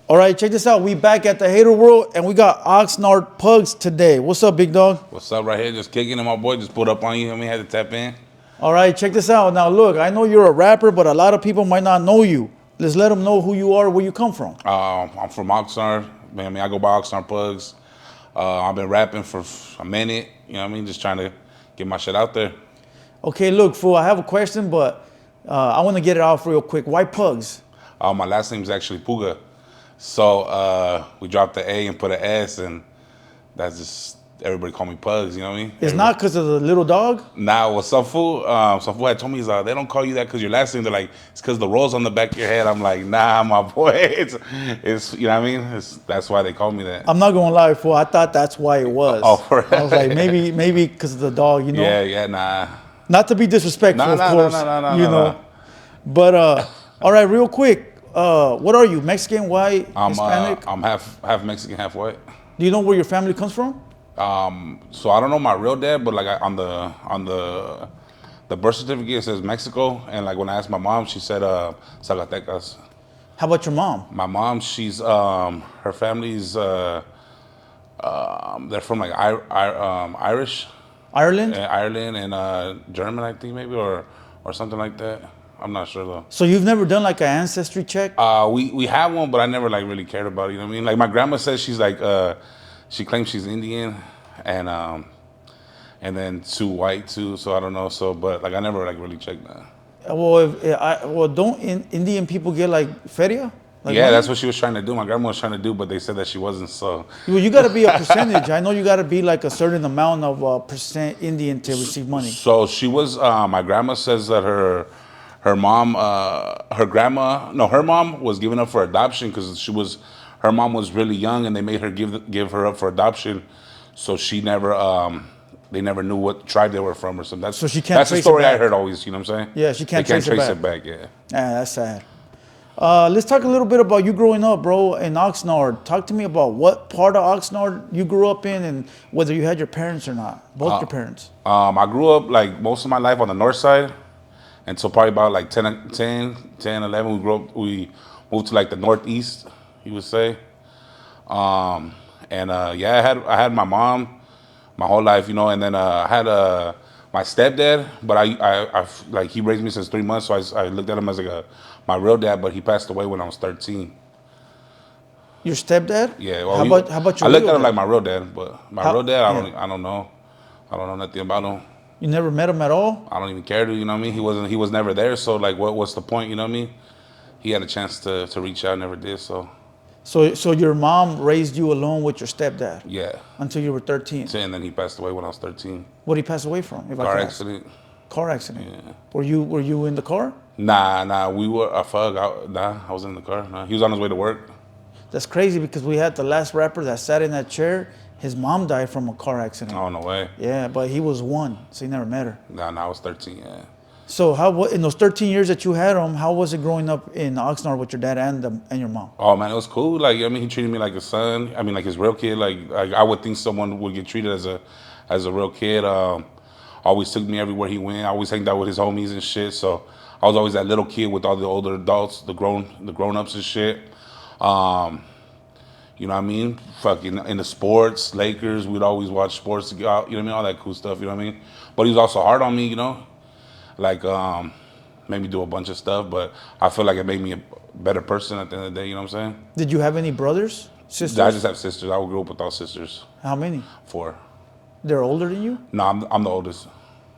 All right, check this out. We back at the Hater World, and we got Oxnard Pugz today. What's up, big dog? What's up, right here? Just kicking, and my boy just pulled up on you, and we had to tap in. All right, check this out. Now, look, I know you're a rapper, but a lot of people might not know you. Let's let them know who you are, where you come from. I'm from Oxnard. Man, I go by Oxnard Pugz. I've been rapping for a minute. You know what I mean? Just trying to get my shit out there. Okay, look, fool, I have a question, but I want to get it off real quick. Why Pugz? My last name is actually Pugz. So we dropped the A and put an S, and that's just everybody call me Pugz. You know what I mean? It's not because of the little dog? Nah, well, some fool had told me, they don't call you that because your last name. They're like, it's because the rolls on the back of your head. I'm like, nah, my boy. It's you know what I mean? That's why they call me that. I'm not going to lie, fool. I thought that's why it was. Oh, for I was like, maybe because of the dog, you know? Yeah, nah. Not to be disrespectful, of course. No, you know. But, all right, real quick. What are you? Mexican, white, Hispanic? I'm half Mexican, half white. Do you know where your family comes from? So I don't know my real dad, but like on the birth certificate it says Mexico, and like when I asked my mom, she said Zacatecas. How about your mom? My mom, she's her family's they're from like Irish, Ireland. Ireland and German, I think maybe or something like that. I'm not sure though. So you've never done like an ancestry check? We have one, but I never like really cared about it. You know what I mean? Like my grandma says she's like she claims she's Indian, and then too white too. So I don't know. So but like I never like really checked that. Well, don't Indian people get like feria? Like yeah, money? that's what she was trying to do. My grandma was trying to do, but they said that she wasn't. So well, you got to be a percentage. I know you got to be like a certain amount of percent Indian to receive money. So she was. My grandma says that her mom, her mom was given up for adoption because her mom was really young and they made her give her up for adoption. So she never, they never knew what tribe they were from or something. So she can't. That's the story I heard always. You know what I'm saying? Yeah, she can't. They can't trace it back. Yeah. Yeah, that's sad. Let's talk a little bit about you growing up, bro, in Oxnard. Talk to me about what part of Oxnard you grew up in and whether you had your parents or not. Both your parents. I grew up like most of my life on the north side. And so probably about like 10, 11, we moved to like the northeast, you would say. Yeah, I had my mom my whole life, you know, and then I had my stepdad, but I like he raised me since 3 months, so I looked at him as like my real dad, but he passed away when I was 13. Your stepdad? Yeah. Well, how about your I looked at him dad? like my real dad, but my real dad, I don't know. I don't know nothing about him. You never met him at all? I don't even care to, you know what I mean? He was never there, so like what's the point, you know what I mean? He had a chance to reach out, never did, so. So your mom raised you alone with your stepdad? Yeah. Until you were 13? And then he passed away when I was 13. What did he pass away from? Car accident. Car accident? Yeah. Were you in the car? Nah, we were, I was in the car. Nah, he was on his way to work. That's crazy because we had the last rapper that sat in that chair. His mom died from a car accident. Oh, no way. Yeah, but he was 1, so he never met her. Nah, I was 13, yeah. So in those 13 years that you had him, how was it growing up in Oxnard with your dad and your mom? Oh, man, it was cool. Like, I mean, he treated me like a son. I mean, like his real kid. Like I would think someone would get treated as a real kid. Always took me everywhere he went. I always hanged out with his homies and shit. So I was always that little kid with all the older adults, the grown-ups and shit. You know what I mean? Fucking in the sports, Lakers, we'd always watch sports to go out, you know what I mean? All that cool stuff, you know what I mean? But he was also hard on me, you know? Like, made me do a bunch of stuff, but I feel like it made me a better person at the end of the day, you know what I'm saying? Did you have any brothers, sisters? I just have sisters. I grew up without sisters. How many? 4. They're older than you? No, I'm the oldest.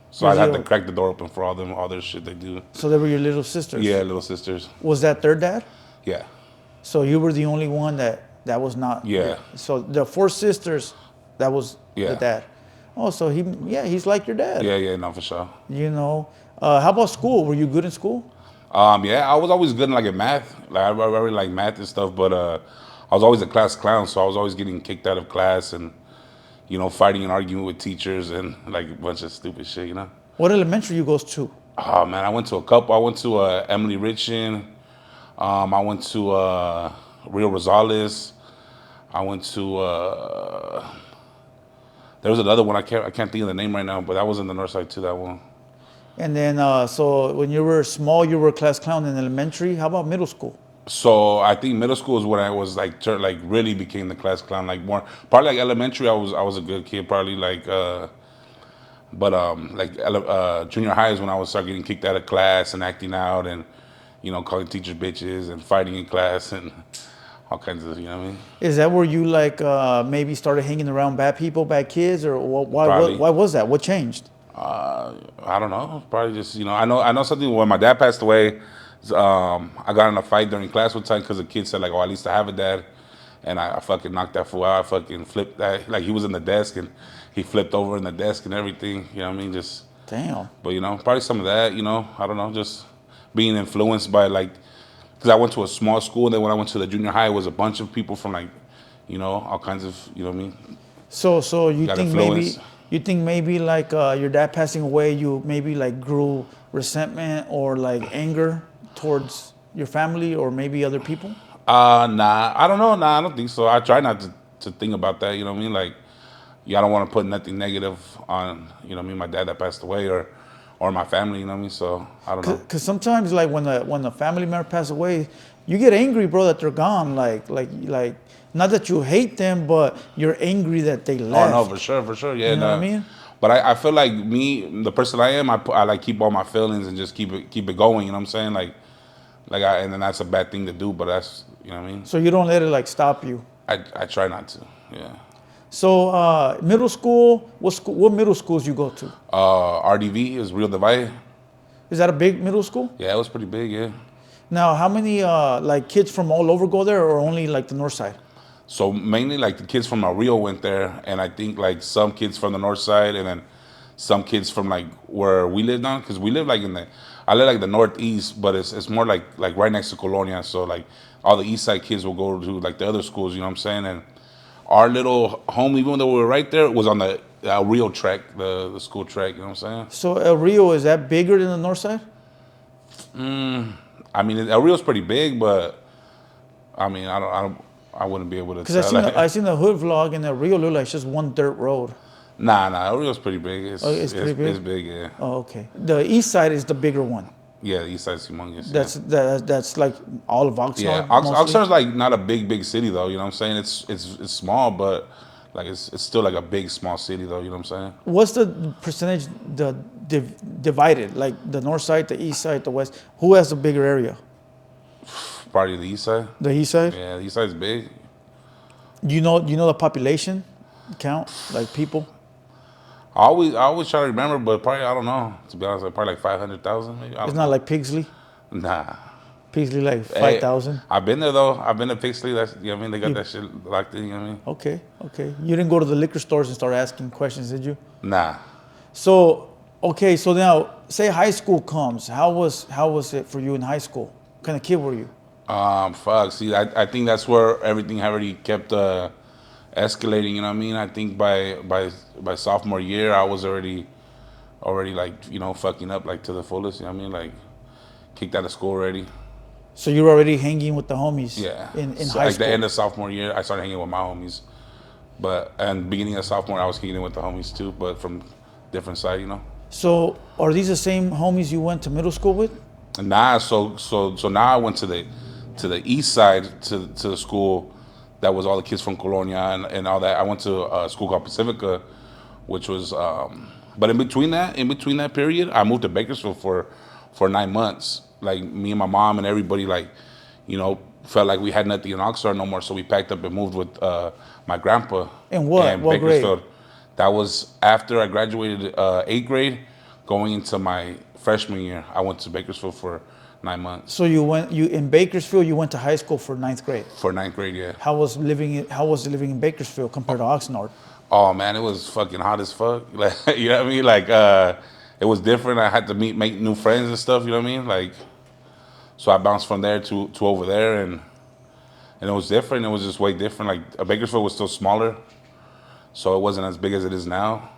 So I had to crack the door open for all their shit they do. So they were your little sisters? Yeah, little sisters. Was that their dad? Yeah. So you were the only one that was not. Yeah. So the 4 sisters, that was the dad. Oh, so he's like your dad. Yeah, no, for sure. You know, how about school? Were you good in school? Yeah, I was always good in like in math. Like I really like math and stuff, but I was always a class clown, so I was always getting kicked out of class and, you know, fighting and arguing with teachers and like a bunch of stupid shit, you know. What elementary you goes to? Oh man, I went to a couple. I went to Emily Richin. I went to Rio Rosales. I went to there was another one I can't think of the name right now, but that was in the north side too. That one. And then so when you were small, you were a class clown in elementary. How about middle school? So I think middle school is when I was like like really became the class clown. Like more probably like elementary, I was a good kid. Probably like but like junior high is when I would start getting kicked out of class and acting out and calling teachers bitches and fighting in class and all kinds of what I mean. Is that where you like maybe started hanging around bad people, bad kids, or why? Probably. Why was that? What changed? I don't know. Probably just I know something. When my dad passed away, I got in a fight during class one time because the kid said like, "Oh, at least I have a dad," and I fucking knocked that fool out. I fucking flipped that. Like he was in the desk and he flipped over in the desk and everything. You know what I mean? Just Damn. but probably some of that. I don't know. Just being influenced by like because I went to a small school and then when I went to the junior high, it was a bunch of people from like all kinds of what I mean. So you Got think influence. maybe like your dad passing away, you maybe like grew resentment or like anger towards your family or maybe other people? Nah, I don't know. Nah, I don't think so. I try not to think about that. You know what I mean? Like, yeah, I don't want to put nothing negative on, what I mean, my dad that passed away or my family. You know what I mean? So I don't know. Because sometimes like when a family member passes away, you get angry, bro, that they're gone. Like not that you hate them, but you're angry that they Oh left. no, for sure. Yeah, You know nah. what I mean? But I feel like me, the person I am, I like keep all my feelings and just keep it going. You know what I'm saying? And then that's a bad thing to do. But that's what I mean. So you don't let it like stop you. I try not to. Yeah. So middle school, what middle schools you go to? RDV is Real Divide. Is that a big middle school? Yeah, it was pretty big. Yeah. Now, how many like kids from all over go there, or only like the north side? So mainly like the kids from Rio went there, and I think like some kids from the north side, and then some kids from like where we lived on, because we live like I live like the northeast, but it's more like right next to Colonia. So like all the east side kids will go to like the other schools, you know what I'm saying? And our little home, even though we were right there, was on the Rio track, the school track, you know what I'm saying? So El Rio, is that bigger than the north side? I mean, El Rio's pretty big, but I mean, I wouldn't be able to Because tell. I seen the hood vlog, and El Rio look like it's just one dirt road. Nah, El Rio's pretty big. It's pretty big? It's big, yeah. Oh, okay. The east side is the bigger one. Yeah, the east side's humongous. That's like all of Oxnard. Yeah, mostly? Oxnard's like not a big city though. You know what I'm saying? It's small, but like it's still like a big small city though. You know what I'm saying? What's the percentage divided? Like the north side, the east side, the west. Who has the bigger area? Probably the east side. The east side. Yeah, the east side's big. You know the population count, like people. I always try to remember, but probably I don't know. To be honest, like, probably like 500,000 maybe. I It's don't not know. like Pigsley. Nah. Pigsley like Hey, 5,000. I've been there though. I've been to Pixley. That's what I mean. They got that shit locked in. You know what I mean? Okay. You didn't go to the liquor stores and start asking questions, did you? Nah. So so now say high school comes. How was it for you in high school? What kind of kid were you? Fuck. See, I think that's where everything already kept escalating. You know what I mean? I think by sophomore year, I was already like fucking up like to the fullest. You know what I mean? Like kicked out of school already. So you were already hanging with the homies. Yeah. In So, high like school. the end of sophomore year, I started hanging with my homies. And beginning of sophomore, I was kicking in with the homies too, but from different side. So are these the same homies you went to middle school with? Nah. So now I went to the east side to the school. That was all the kids from Colonia and all that. I went to a school called Pacifica, which was, but in between that period, I moved to Bakersfield for 9 months. Like me and my mom and everybody, like, felt like we had nothing in Oxnard no more. So we packed up and moved with my grandpa. In what? What grade? That was after I graduated 8th grade, going into my freshman year. I went to Bakersfield for 9 months. So you in Bakersfield. You went to high school for 9th grade. For 9th grade, yeah. How was living in Bakersfield compared to Oxnard? Oh man, it was fucking hot as fuck. Like, you know what I mean? Like, it was different. I had to make new friends and stuff. You know what I mean? Like, so I bounced from there to over there, and it was different. It was just way different. Like, Bakersfield was still smaller, so it wasn't as big as it is now.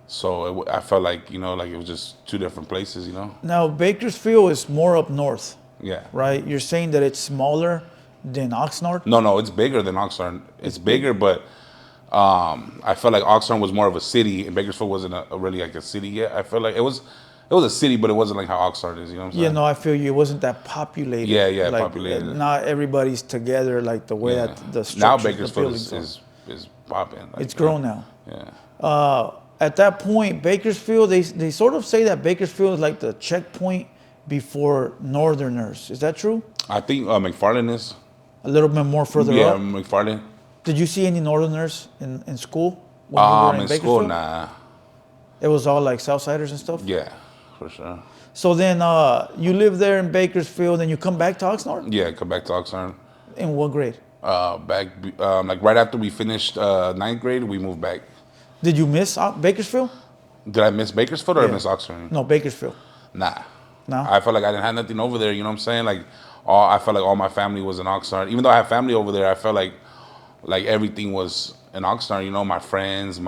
So I felt like like it was just two different places. Now Bakersfield is more up north, Yeah. right? You're saying that it's smaller than Oxnard? No, it's bigger than Oxnard. It's bigger, but I felt like Oxnard was more of a city, and Bakersfield wasn't really like a city yet. I felt like it It was a city, but it wasn't like how Oxnard is. You know what I'm saying? Yeah, no, I feel you. It wasn't that populated. Yeah, like, populated. Not everybody's together like the way that the Now structures, Bakersfield the buildings is popping. Like, it's grown now. Yeah. At that point, Bakersfield, they sort of say that Bakersfield is like the checkpoint before Northerners. Is that true? I think McFarland is. A little bit more further Yeah, up? McFarland. Did you see any Northerners in school? When you were In school, nah. It was all like Southsiders and stuff? Yeah, for sure. So then you live there in Bakersfield and you come back to Oxnard? Yeah, come back to Oxnard. In what grade? Like right after we finished ninth grade, we moved back. Did you miss Bakersfield? Did I miss Bakersfield or I miss Oxnard? No, Bakersfield. Nah. No? I felt like I didn't have nothing over there, you know what I'm saying? Like, I felt like all my family was in Oxnard. Even though I have family over there, I felt like everything was in Oxnard, you know, my friends,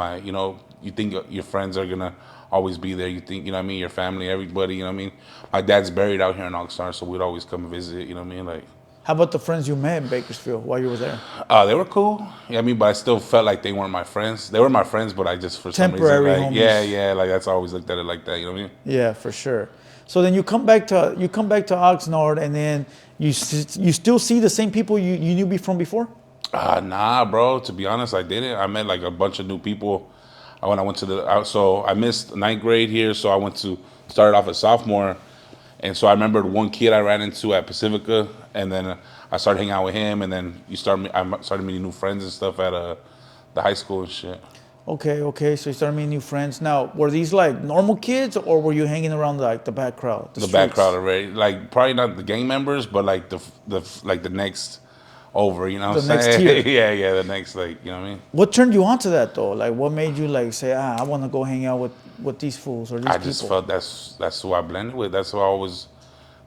you think your friends are going to always be there. You think, you know what I mean, your family, everybody, you know what I mean? My dad's buried out here in Oxnard, so we'd always come and visit, you know what I mean? Like, how about the friends you met in Bakersfield while you were there? They were cool. Yeah, I mean, but I still felt like they weren't my friends. They were my friends, but I just, for some reason, Temporary like, homies. yeah, like that's I always looked at it like that, you know what I mean? Yeah, for sure. So then you come back to Oxnard, and then you still see the same people you knew from before? Nah, bro. To be honest, I didn't. I met like a bunch of new people when I went to so I missed ninth grade here, so I started off as sophomore, and so I remembered one kid I ran into at Pacifica, and then I started hanging out with him, and then I started meeting new friends and stuff at the high school and shit. Okay. So you started meeting new friends. Now, were these like normal kids, or were you hanging around like the back crowd? The back crowd already, like probably not the gang members, but like the next over, you know what I'm saying? Next tier. yeah, the next, like, you know what I mean? What turned you on to that though? Like, what made you like say, I want to go hang out with these fools or these people? I just felt that's who I blended with. That's who I always,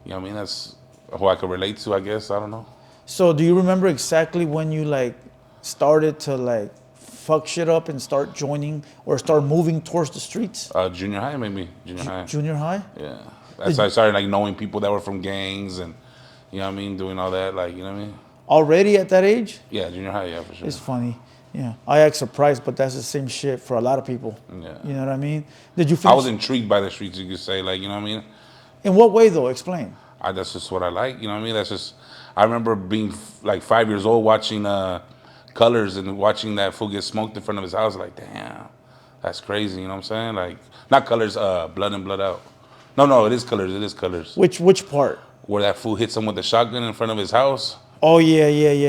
you know what I mean? That's who I could relate to, I guess. I don't know. So do you remember exactly when you like started to like fuck shit up and start joining or start moving towards the streets? Junior high, maybe. Junior high. Junior high? Yeah. That's how I started like knowing people that were from gangs and, you know what I mean, doing all that, like, you know what I mean? Already at that age? Yeah, junior high, yeah, for sure. It's funny. Yeah. I act surprised, but that's the same shit for a lot of people. Yeah. You know what I mean? Did you finish? I was intrigued by the streets, you could say, like, you know what I mean? In what way though? Explain. That's just what I like, you know what I mean? That's just, I remember being like 5 years old watching Colors and watching that fool get smoked in front of his house, like, damn, that's crazy, you know what I'm saying? Like, not Colors, Blood and Blood Out. No, it is Colors. Which part? Where that fool hits him with the shotgun in front of his house. Oh yeah.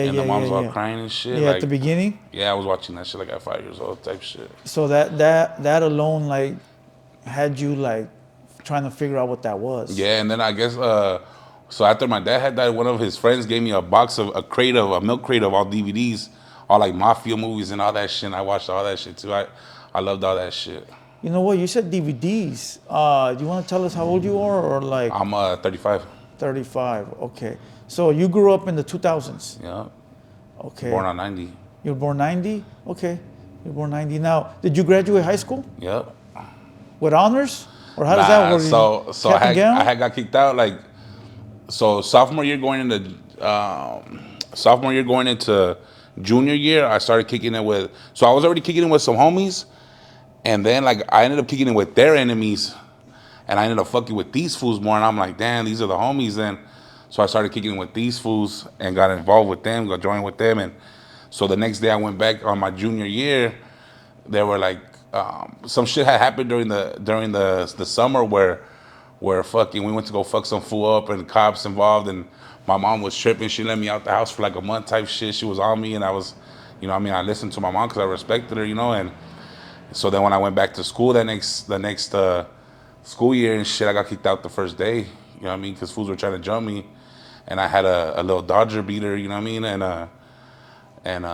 And the mom's all crying and shit. Yeah, like, at the beginning. Yeah, I was watching that shit like at 5 years old type shit. So that alone like had you like trying to figure out what that was. Yeah, and then I guess so after my dad had died, one of his friends gave me a milk crate of all DVDs, all like mafia movies and all that shit. And I watched all that shit too. I loved all that shit. You know what? You said DVDs. Do you want to tell us how old you are, or like? I'm 35. 35. Okay. So you grew up in the 2000s. Yeah. Okay. Born on 90. You were born 90. Okay. You were born 90. Now, did you graduate high school Yep. with honors, or how does that work? So I had got kicked out like, so sophomore year going into junior year, I started kicking it with. So I was already kicking it with some homies, and then like I ended up kicking it with their enemies, and I ended up fucking with these fools more. And I'm like, damn, these are the homies then. So I started kicking it with these fools and got involved with them, got joined with them, and so the next day I went back on my junior year. There were like some shit had happened during the summer where fucking we went to go fuck some fool up and cops involved, and my mom was tripping. She let me out the house for like a month type shit. She was on me, and I was, you know what I mean, I listened to my mom because I respected her, you know. And so then when I went back to school the next school year and shit, I got kicked out the first day, you know what I mean, because fools were trying to jump me, and I had a little Dodger beater, you know what I mean, and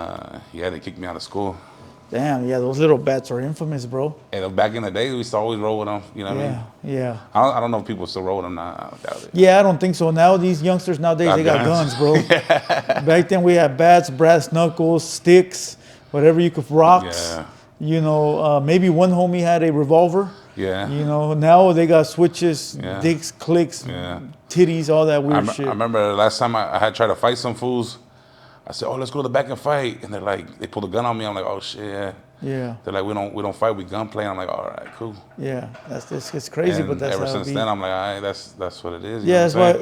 yeah, they kicked me out of school. Damn, yeah, those little bats are infamous, bro. And back in the day, we used to always roll with them, you know what I mean? Yeah. I don't know if people still roll with them now. I doubt it. Yeah, I don't think so. Now these youngsters nowadays, they got guns, bro. Back then we had bats, brass knuckles, sticks, whatever you could, rocks. Yeah. You know, maybe one homie had a revolver. Yeah. You know, now they got switches, Yeah. dicks, clicks, Yeah. titties, all that weird shit. I remember the last time I had tried to fight some fools. I said, oh, let's go to the back and fight. And they're like, they pulled a gun on me. I'm like, oh shit, yeah. Yeah. They're like, we don't fight, we gunplay. And I'm like, all right, cool. Yeah, it's crazy, And but that's ever how it since be. then, I'm like, all right, that's what it is. Yeah, that's why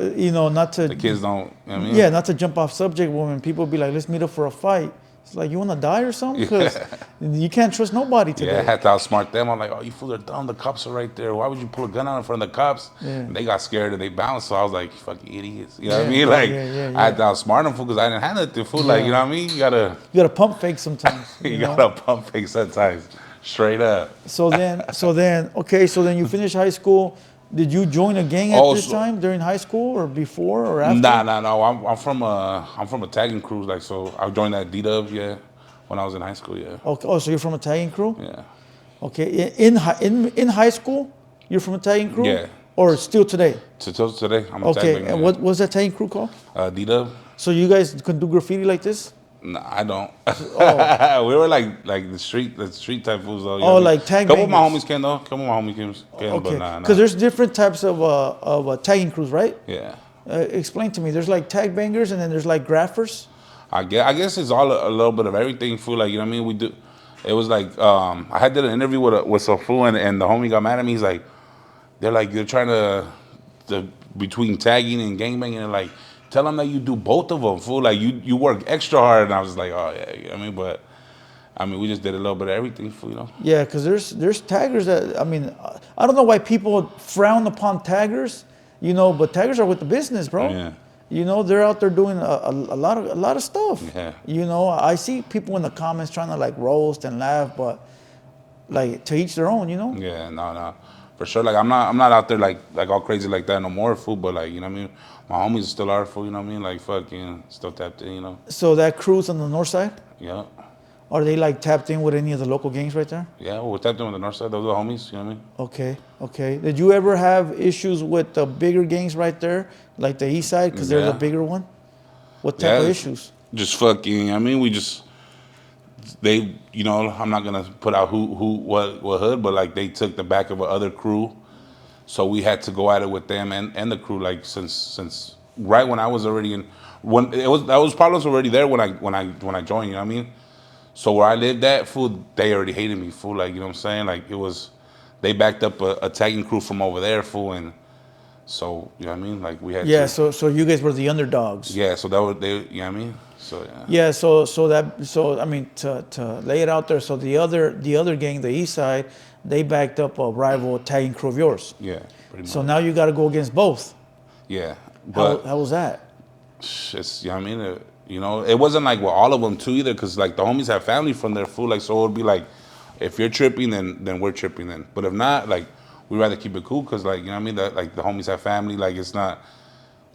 not to. The kids don't. You know what I mean? Yeah, not to jump off subject. When people be like, let's meet up for a fight. It's like, you want to die or something? Because you can't trust nobody today. Yeah, I had to outsmart them. I'm like, oh, you fools are dumb. The cops are right there. Why would you pull a gun out in front of the cops? Yeah. And they got scared and they bounced. So I was like, you fucking idiots. You know what I mean? Like, yeah. I had to outsmart them because I didn't have nothing. Fool, like, you know what I mean? You gotta pump fake sometimes. you gotta pump fake sometimes. Straight up. So then, you finish high school. Did you join a gang at this time during high school or before or after? No. I'm from a tagging crew. Like, so I joined that D-Dub, when I was in high school, yeah. Okay. Oh, so you're from a tagging crew? Yeah. Okay. In high school, you're from a tagging crew? Yeah. Or still today? Till today, I'm a tagging. Okay. And what was that tagging crew called? D-Dub. So you guys can do graffiti like this? No, I don't. Oh. We were like the street type fools though. Oh, like tag Couple of my bangers. homies can though. Couple of my homies can, Okay. but nah. Because there's different types of tagging crews, right? Yeah. Explain to me. There's like tag bangers and then there's like graphers. I guess it's all a little bit of everything, fool. Like, you know what I mean? We do. It was like I did an interview with some fool and the homie got mad at me. He's like, they're trying to between tagging and gangbanging and like. Tell them that you do both of them, fool. Like, you work extra hard. And I was like, oh, yeah, you know what I mean? But, I mean, we just did a little bit of everything, fool, you know? Yeah, because there's taggers that, I mean, I don't know why people frown upon taggers, but taggers are with the business, bro. Yeah. They're out there doing a lot of stuff. Yeah. I see people in the comments trying to, like, roast and laugh, but, like, to each their own, Yeah, no. For sure. Like, I'm not out there, like all crazy like that no more, fool. But, like, you know what I mean? My homies still are, fool, you know what I mean? Like, fucking still tapped in, So that crew's on the north side? Yeah. Are they, like, tapped in with any of the local gangs right there? Yeah, well, we're tapped in with the north side. Those are the homies, you know what I mean? Okay. Did you ever have issues with the bigger gangs right there, like the east side, because they're the bigger one? What type of issues? Just fucking, I mean, they, I'm not going to put out what hood, but, like, they took the back of other crew. So we had to go at it with them and the crew, like, since right when I was already that was problems already there when I joined, you know what I mean? So where I lived at, fool, they already hated me, fool, like, you know what I'm saying? Like, they backed up a tagging crew from over there, fool, and so, you know what I mean? Like, we had to. So you guys were the underdogs. Yeah, so that was, you know what I mean? So, yeah. Yeah, so I mean, to lay it out there, so the other gang, the east side, they backed up a rival tagging crew of yours. Yeah, pretty much. So now you got to go against both. Yeah. But how was that? It's, you know what I mean? It wasn't like with all of them too either, because like the homies have family from their fool. Like, so it would be like, if you're tripping, then we're tripping then. But if not, like, we'd rather keep it cool because, like, you know what I mean? That, like, the homies have family. Like, it's not,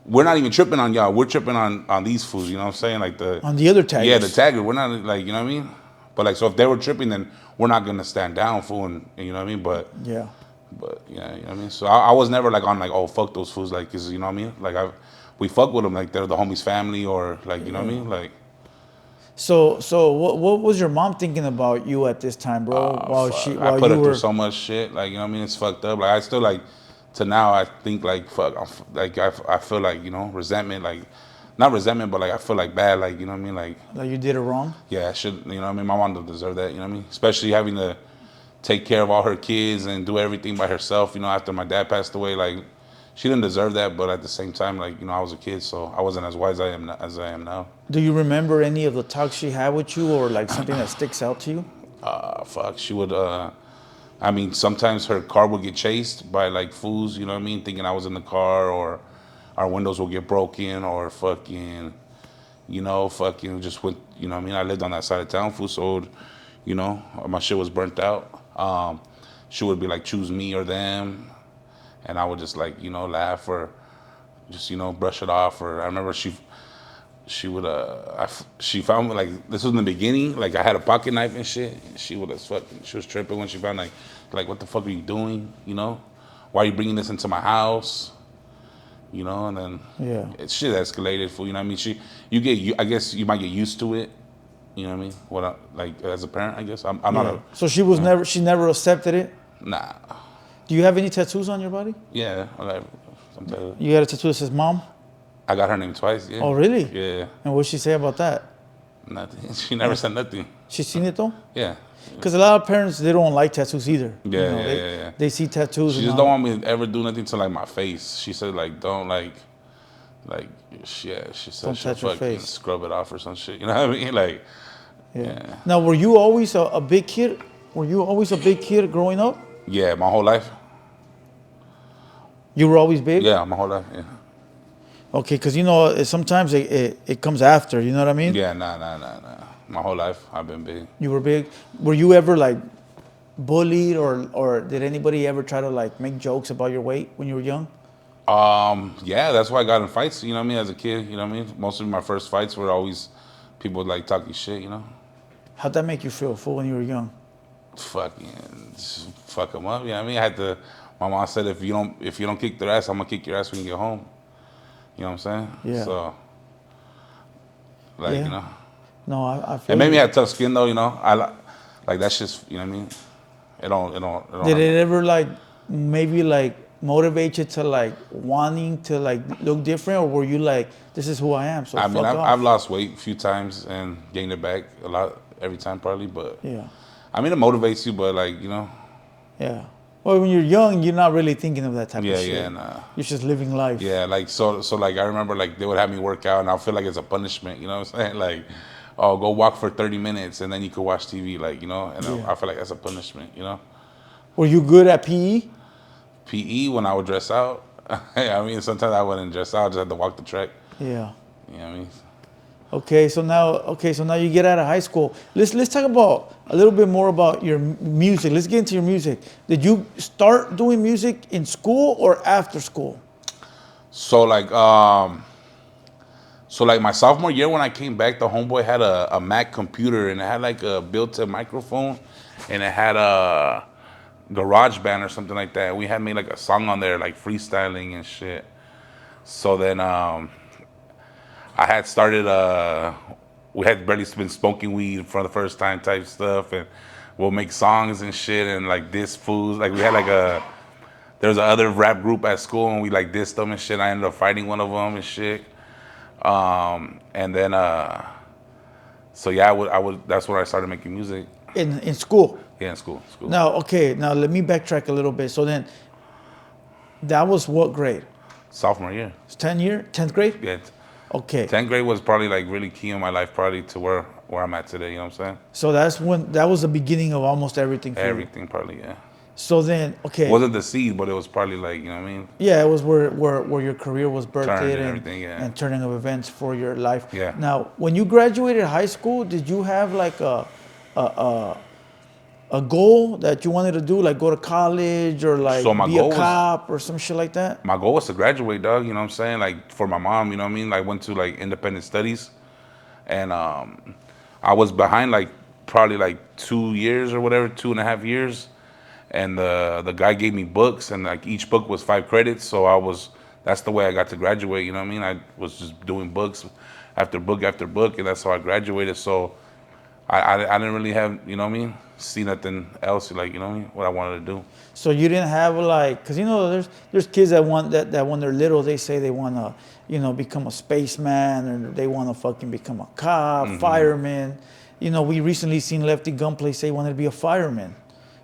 we're not even tripping on y'all. We're tripping on these fools, you know what I'm saying? Like, on the other taggers. Yeah, the tagger. We're not, like, you know what I mean? But, like, so if they were tripping, then we're not going to stand down, fool, and you know what I mean? But, yeah, you know what I mean? So I was never, like, on, like, oh, fuck those fools, like, cause, you know what I mean? Like, we fuck with them, like, they're the homie's family, or, like, you know what I mean? Like. So what was your mom thinking about you at this time, bro? I put her through so much shit, like, you know what I mean? It's fucked up. Like, I still, like, to now, I think, like, fuck, I feel like, you know, resentment, like, not resentment, but, like, I feel like bad, like, you know what I mean? Like you did it wrong? Yeah, I should, you know what I mean? My mom don't deserve that, you know what I mean? Especially having to take care of all her kids and do everything by herself, you know, after my dad passed away. Like, she didn't deserve that, but at the same time, like, you know, I was a kid, so I wasn't as wise as I am now. Do you remember any of the talks she had with you, or, like, something that sticks out to you? Fuck, she would, I mean, sometimes her car would get chased by, like, fools, you know what I mean, thinking I was in the car, or our windows will get broken, or fucking, you know, just with, you know what I mean, I lived on that side of town, fool, so, you know, my shit was burnt out. She would be like, choose me or them, and I would just, like, you know, laugh or just, you know, brush it off. Or I remember she would, she found me, like, this was in the beginning, like, I had a pocket knife and shit. She was tripping when she found, like, what the fuck are you doing, you know? Why are you bringing this into my house? You know, and then shit escalated, for, you know what I mean? I guess you might get used to it, you know what I mean? Like, as a parent, I guess. I'm not a... So she was she never accepted it? Nah. Do you have any tattoos on your body? Yeah, I got some. You got a tattoo that says mom? I got her name twice, yeah. Oh, really? Yeah. And what'd she say about that? Nothing. She never said nothing. She seen it though? Yeah. Because a lot of parents, they don't like tattoos either. Yeah, Yeah. They see tattoos. She and just all don't want me to ever do nothing to like my face. She said like don't like yeah. She said Don't she'll touch your fucking face. scrub it off or some shit. You know what I mean? Like Yeah. Now, were you always a big kid? Were you always a big kid growing up? yeah, my whole life. You were always big? Yeah, my whole life. Yeah. Okay, because sometimes it comes after, you know what I mean? Yeah, nah. My whole life I've been big. You were big. Were you ever like bullied or did anybody ever try to like make jokes about your weight when you were young? Yeah, that's why I got in fights, you know what I mean, as a kid, you know what I mean? Most of my first fights were always people like talking shit, you know? How'd that make you feel, fool, when you were young? Fucking just fuck them up, you know what I mean? My mom said if you don't kick their ass, I'm gonna kick your ass when you get home. You know what I'm saying? Yeah. So, like, Yeah. you know. No, I feel It made me you. have tough skin though, you know? Like that's just, you know what I mean? It don't Did it ever like maybe like motivate you to like wanting to like look different, or were you like, this is who I am, so I fuck mean, off? I've lost weight a few times and gained it back a lot every time probably, but Yeah. I mean, it motivates you, but like, you know. Yeah. Well, when you're young, you're not really thinking of that type of shit. Yeah, nah. You're just living life. Yeah, like so like I remember like they would have me work out and I feel like it's a punishment, you know what I'm saying? Like, oh, go walk for 30 minutes and then you could watch TV, like, you know, and I feel like that's a punishment, you know. Were you good at PE? PE when I would dress out. I mean, sometimes I wouldn't dress out, I just had to walk the track. Yeah. You know what I mean? Okay, so now you get out of high school. Let's talk about a little bit more about your music. Let's get into your music. Did you start doing music in school or after school? So like my sophomore year when I came back, the homeboy had a Mac computer and it had like a built-in microphone and it had a GarageBand or something like that. We had made like a song on there, like freestyling and shit. So then I had started we had barely been smoking weed for the first time type stuff, and we'll make songs and shit and like diss fools. Like we had like there was another rap group at school and we like dissed them and shit. I ended up fighting one of them and shit. And then so yeah, I would that's when I started making music. In school? Yeah, in school. Now let me backtrack a little bit. So then, that was what grade? Sophomore year. 10th grade? Yeah. Okay. 10th grade was probably like really key in my life, probably to where I'm at today. You know what I'm saying? So that was the beginning of almost everything for you. Everything, probably, yeah. So then, okay. Wasn't the seed, but it was probably like, you know what I mean? Yeah, it was where your career was birthed Turned and and everything, yeah. and turning of events for your life. Yeah. Now, when you graduated high school, did you have like a goal that you wanted to do, like go to college or like So my be a goal was- cop or some shit like that? My goal was to graduate, dog. You know what I'm saying? Like for my mom, you know what I mean? Like went to like independent studies, and I was behind like probably like 2 years or whatever, 2.5 years, and the guy gave me books, and like each book was 5 credits. So that's the way I got to graduate. You know what I mean? I was just doing books after book after book, and that's how I graduated. So I didn't really have, you know what I mean, see nothing else, like, you know what I mean, what I wanted to do. So you didn't have like, cause there's kids that want that when they're little they say they want to become a spaceman or they want to fucking become a cop, fireman. We recently seen Lefty Gunplay say he wanted to be a fireman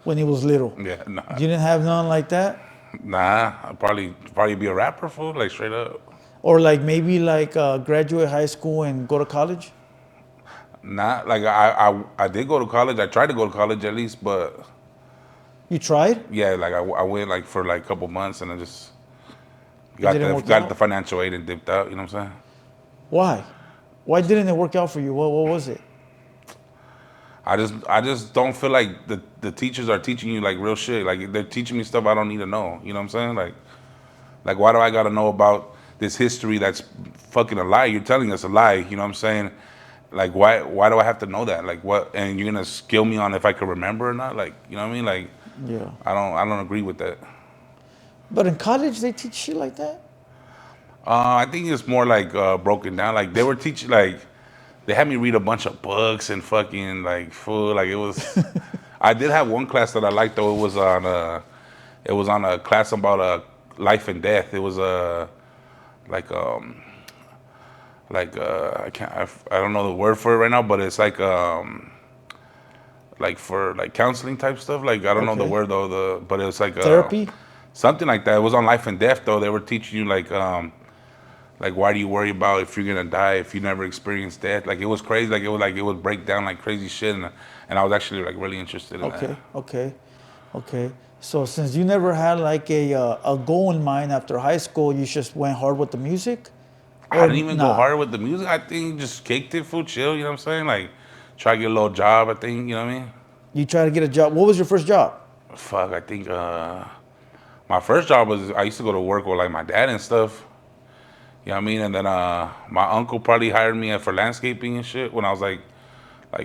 when he was little. Yeah, nah. You didn't have none like that? Nah, I'd probably be a rapper, fool, like straight up. Or like maybe like graduate high school and go to college? Nah, like I did go to college. I tried to go to college at least, but You tried? yeah, like I went like for like a couple months and I just got didn't work the out? financial aid and dipped out. You know what I'm saying? Why? Why didn't it work out for you? What was it? I just don't feel like the teachers are teaching you like real shit. Like they're teaching me stuff I don't need to know. You know what I'm saying? Like why do I gotta know about this history that's fucking a lie? You're telling us a lie. You know what I'm saying? Like why do I have to know that? Like what? And you're gonna skill me on if I can remember or not? Like, you know what I mean? Like Yeah. I don't agree with that. But in college they teach shit like that? I think it's more like broken down. Like they were teaching, like they had me read a bunch of books and fucking like fool. Like it was. I did have one class that I liked though. It was on a class about life and death. It was I don't know the word for it right now, but it's like for like counseling type stuff. Like I don't know the Okay. word though. But it was like Therapy? something like that. It was on life and death though. They were teaching you like why do you worry about if you're gonna die if you never experienced death? Like it was crazy. Like it would break down like crazy shit, and I was actually like really interested in that. Okay. So since you never had like a goal in mind after high school, you just went hard with the music, I or didn't even go nah? hard with the music. I think just kicked it, fool, chill. You know what I'm saying? Like try to get a little job. I think you know what I mean. You try to get a job. What was your first job? Fuck, I think my first job was I used to go to work with like my dad and stuff. You know what I mean? And then my uncle probably hired me for landscaping and shit when I was like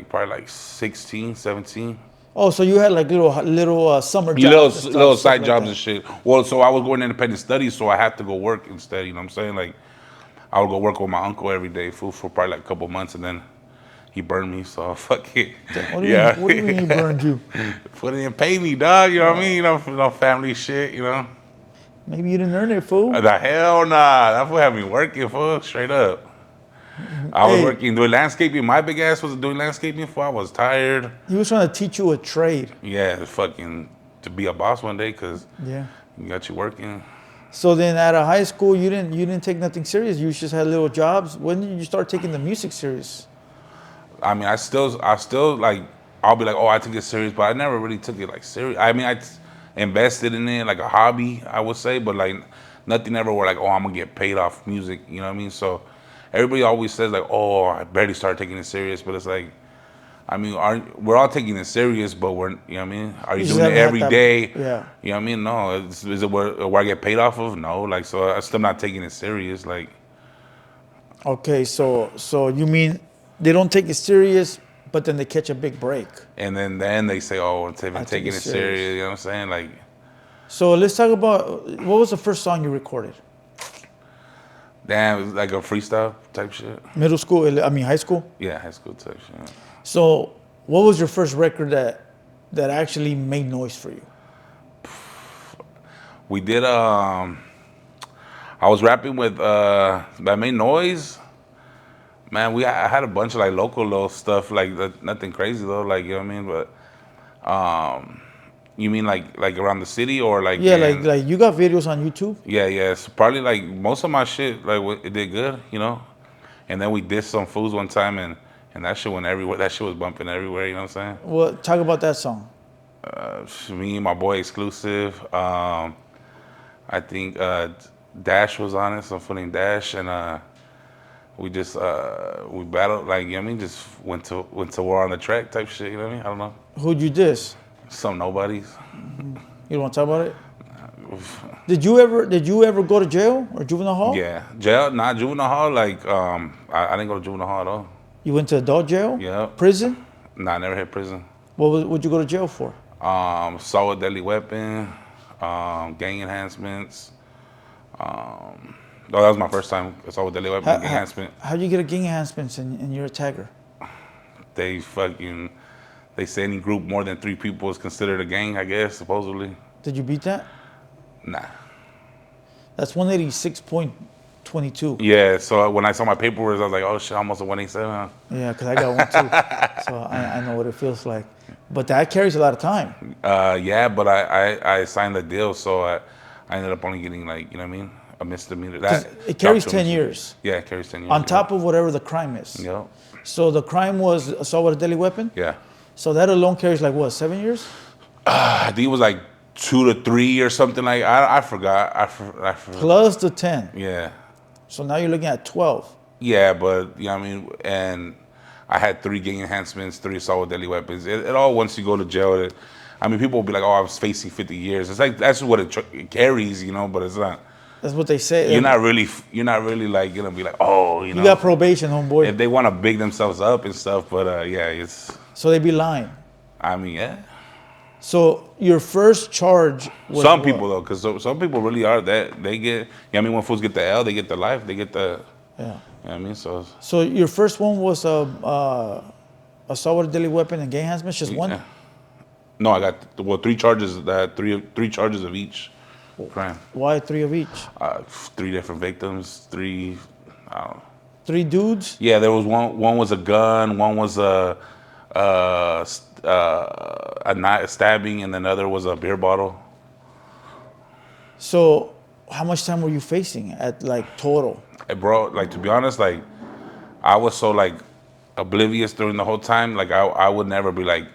probably like 16, 17. Oh, so you had like little summer Little jobs and little stuff side like jobs that. and shit. Well, so I was going to independent studies, so I had to go work instead. You know what I'm saying? Like I would go work with my uncle every day for probably like a couple months, and then he burned me. So fuck it. What do you mean? Yeah, What do you mean he burned you? put it in, pay me, dog. You know what I mean? No family shit. You know? Maybe you didn't earn it, fool. The hell nah. That fool had me working for straight up. I was Hey, working doing landscaping. My big ass was doing landscaping for. I was tired. he was trying to teach you a trade. Yeah, fucking to be a boss one day because Yeah. you got you working. So then, out of high school, you didn't take nothing serious. You just had little jobs. When did you start taking the music serious? I mean, I still like, I'll be like, oh, I took it serious, but I never really took it like serious. I mean, invested in it like a hobby, I would say, but like nothing ever where like, oh, I'm gonna get paid off music. You know what I mean? So everybody always says like, oh, I barely started taking it serious, but it's like, I mean, we're all taking it serious, but we're, you know what I mean? Are you You just doing it haven't had every that. day? Yeah. You know what I mean? No. Is it where I get paid off of? No. Like, so I'm still not taking it serious. Like, Okay. So you mean they don't take it serious, but then they catch a big break. and then they say, oh, it's even I take taking it it serious. serious. You know what I'm saying? Like, So let's talk about what was the first song you recorded? damn, it was like a freestyle type shit. Middle school, I mean high school. Yeah, high school type shit. So what was your first record that actually made noise for you? We did, I was rapping with, that made noise. Man, I had a bunch of like local little stuff, like nothing crazy though, like, you know what I mean? But, you mean like around the city or like Yeah, in, like you got videos on YouTube. yeah, so probably like most of my shit, like it did good, you know? And then we did some foods one time and that shit went everywhere. That shit was bumping everywhere, you know what I'm saying? Well, talk about that song. Me and my boy Exclusive. I think Dash was on it, some fool named Dash, and we just we battled like, you know what I mean, just went to war on the track type shit, you know what I mean? I don't know. Who'd you diss? Some nobodies. You don't want to talk about it? Did you ever go to jail or juvenile hall? Yeah. Jail, not juvenile hall, like I didn't go to juvenile hall though. You went to adult jail? Yeah. Prison? Nah, I never hit prison. What'd you go to jail for? Assault with deadly weapon, gang enhancements. Oh, that was my first time assault with deadly weapon, gang enhancement. How'd you get a gang enhancements and you're a tagger? They say any group more than 3 people is considered a gang, I guess, supposedly. Did you beat that? Nah. That's 186.22. Yeah, so when I saw my paperwork, I was like, oh shit, almost a 187. Yeah, because I got one too. So I know what it feels like. But that carries a lot of time. Yeah, but I signed the deal, so I ended up only getting like, you know what I mean, a misdemeanor. That It carries dropped to 10 a misdemeanor. years. Yeah, it carries 10 years. On top of whatever the crime is. Yeah. So the crime was assault with a deadly weapon? Yeah. So that alone carries like what, 7 years? I think it was like 2 to 3 or something like. I forgot. I forgot. Plus the 10. Yeah. So now you're looking at 12. Yeah, but you know what I mean, and I had 3 gang enhancements, 3 assault with deadly weapons. It all once you go to jail. I mean, people will be like, "Oh, I was facing 50 years." It's like that's what it carries, you know. But it's not. That's what they say. You're not really like gonna be like, "Oh, you know." You got probation, homeboy. If they want to big themselves up and stuff, but yeah, it's. So they be lying. I mean, yeah. So your first charge was Some what? people though, because some people really are that they get. You know what I mean, when fools get the L, they get the life, they get the. Yeah. You know what I mean, so. So your first one was assault with a deadly weapon and gang enhancement, just one? Yeah. No, I got 3 charges. That three charges of each crime. Why 3 of each? 3 different victims. 3. I don't know. 3 dudes? Yeah, there was one was a gun, one was a stabbing, and another was a beer bottle. So how much time were you facing at like total? Hey, bro, like to be honest, like I was so like oblivious during the whole time. Like I would never be like,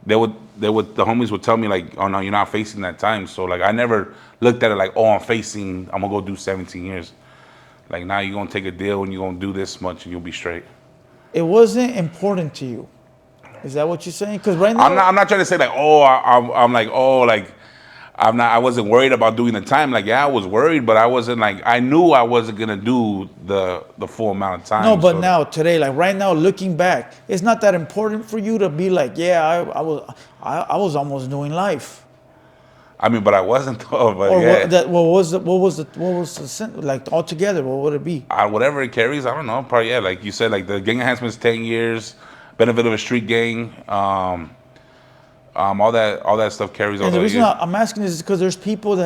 the homies would tell me like, oh no, you're not facing that time. So like I never looked at it like, oh, I'm gonna go do 17 years. Like now you're gonna take a deal and you're gonna do this much and you'll be straight. It wasn't important to you. Is that what you're saying? Because right now, I'm not trying to say like, oh, I'm like, oh, like I wasn't worried about doing the time. Like, yeah, I was worried, but I wasn't like, I knew I wasn't gonna do the full amount of time. no, but now today, like right now, looking back, it's not that important for you to be like, yeah, I was almost doing life. I mean, but I wasn't though. But Or yeah. what was the like altogether? What would it be? Whatever it carries, I don't know. Probably yeah, like you said, like the gang enhancement's 10 years, benefit of a street gang, all that stuff carries. And the reason I'm asking is because there's people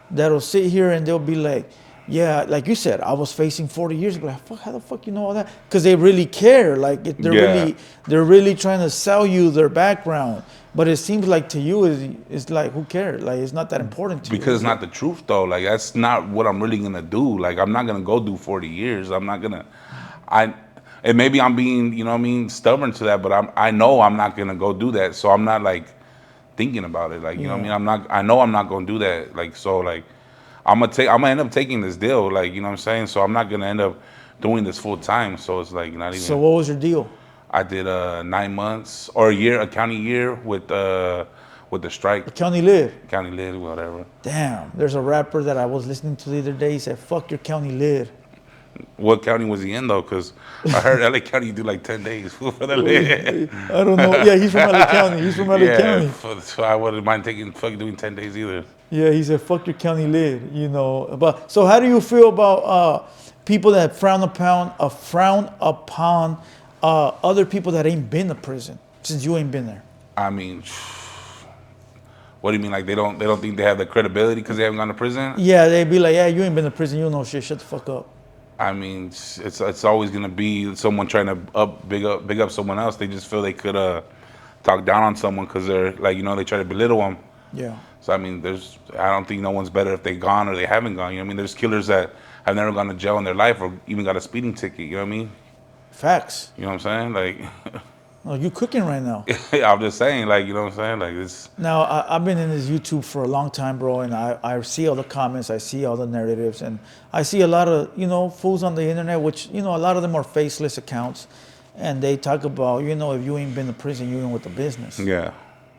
that'll sit here and they'll be like, yeah, like you said, I was facing 40 years. But like, fuck, how the fuck you know all that? Because they really care. Like they're really trying to sell you their background. But it seems like to you it's like who cares? Like it's not that important to you. Because it's not the truth though. Like that's not what I'm really gonna do. Like I'm not gonna go do 40 years. I'm not gonna. And maybe I'm being, you know what I mean, stubborn to that, but I know I'm not gonna go do that. So I'm not like thinking about it. Like, you know what I mean? I know I'm not gonna do that. Like, so like I'm gonna end up taking this deal. Like, you know what I'm saying? So I'm not gonna end up doing this full time. So it's like not even. So what was your deal? I did 9 months or a county year with the strike. The county lid. County lid, whatever. Damn, there's a rapper that I was listening to the other day. He said, "Fuck your county lid." What county was he in though? Because I heard LA County do like 10 days for the lid. I don't know. Yeah, he's from LA County. He's from LA County. So I wouldn't mind doing 10 days either. Yeah, he said, "Fuck your county lid." You know. But so, how do you feel about people that frown upon other people that ain't been to prison since you ain't been there? I mean, what do you mean? Like they don't think they have the credibility because they haven't gone to prison? Yeah, they be like, "Yeah, you ain't been to prison. You don't know shit. Shut the fuck up." I mean, it's always gonna be someone trying to big up someone else. They just feel they could talk down on someone because they're like, you know, they try to belittle them. Yeah. So I mean, I don't think no one's better if they gone or they haven't gone. You know what I mean? There's killers that have never gone to jail in their life or even got a speeding ticket. You know what I mean? Facts. You know what I'm saying? Like, Oh, you cooking right now. I'm just saying, like, you know what I'm saying? Like, it's. Now, I've been in this YouTube for a long time, bro, and I see all the comments, I see all the narratives, and I see a lot of, you know, fools on the internet, which, you know, a lot of them are faceless accounts, and they talk about, you know, if you ain't been to prison, you ain't with the business. Yeah.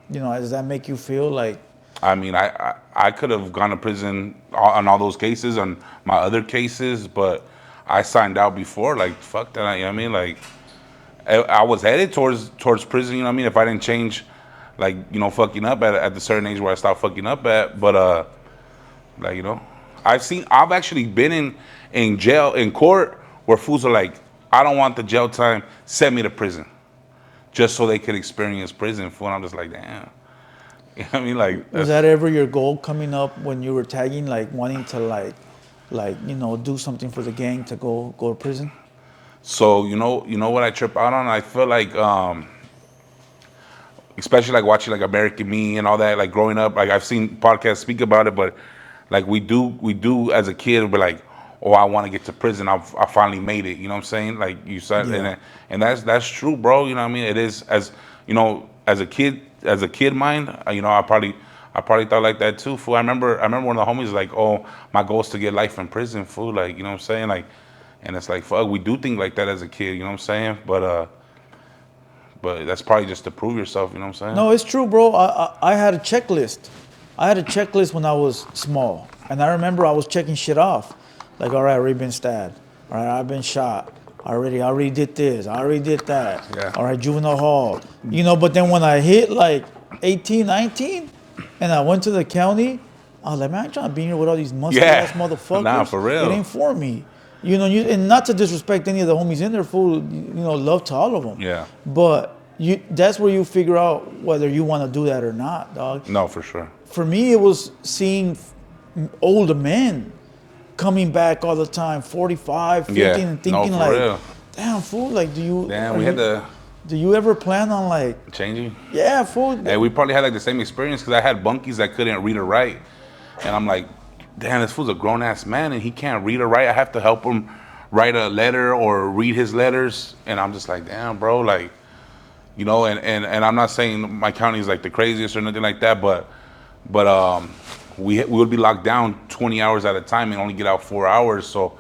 You know, does that make you feel like? I mean, I could have gone to prison on all those cases, on my other cases, but I signed out before, like, fuck that, you know what I mean? Like, I was headed towards prison, you know what I mean? If I didn't change, like, you know, fucking up at the certain age where I stopped fucking up at. But, like, you know, I've actually been in jail, in court, where fools are like, I don't want the jail time, send me to prison. Just so they could experience prison, fool. And I'm just like, damn. You know what I mean? Like, Was that ever your goal coming up when you were tagging, like, wanting to, like, you know, do something for the gang to go to prison? So you know what I trip out on? I feel like, especially like watching like American Me and all that, like growing up, like I've seen podcasts speak about it, but like we do as a kid, we're like, oh, I want to get to prison. I finally made it. You know what I'm saying? Like you said, Yeah. and that's true, bro. You know what I mean? It is, as you know, as a kid mind, you know, I probably thought like that too, fool. I remember one of the homies was like, oh, my goal is to get life in prison, fool. Like, you know what I'm saying? Like. And it's like, fuck, we do think like that as a kid, you know what I'm saying? But that's probably just to prove yourself, you know what I'm saying? No, it's true, bro. I had a checklist. I had a checklist when I was small. And I remember I was checking shit off. Like, all right, I already been stabbed. All right, I've been shot. I already did this. I already did that. Yeah. All right, juvenile hall. You know, but then when I hit like 18, 19, and I went to the county, I was like, man, I ain't trying to be here with all these muscle-ass motherfuckers. Nah, for real. It ain't for me. You know, and not to disrespect any of the homies in there, fool. You know, love to all of them. Yeah. But that's where you figure out whether you want to do that or not, dog. No, for sure. For me, it was seeing older men coming back all the time, 45, 50, Yeah. and thinking No, for like, real. damn, fool, like, Damn, we had to do you ever plan on like, changing. yeah, fool? Hey, we probably had like the same experience because I had bunkies that couldn't read or write, and I'm like, damn, this fool's a grown ass man and he can't read or write. I have to help him write a letter or read his letters, and I'm just like, damn, bro, like, you know, and I'm not saying my county is like the craziest or nothing like that, but we would be locked down 20 hours at a time and only get out 4 hours. So,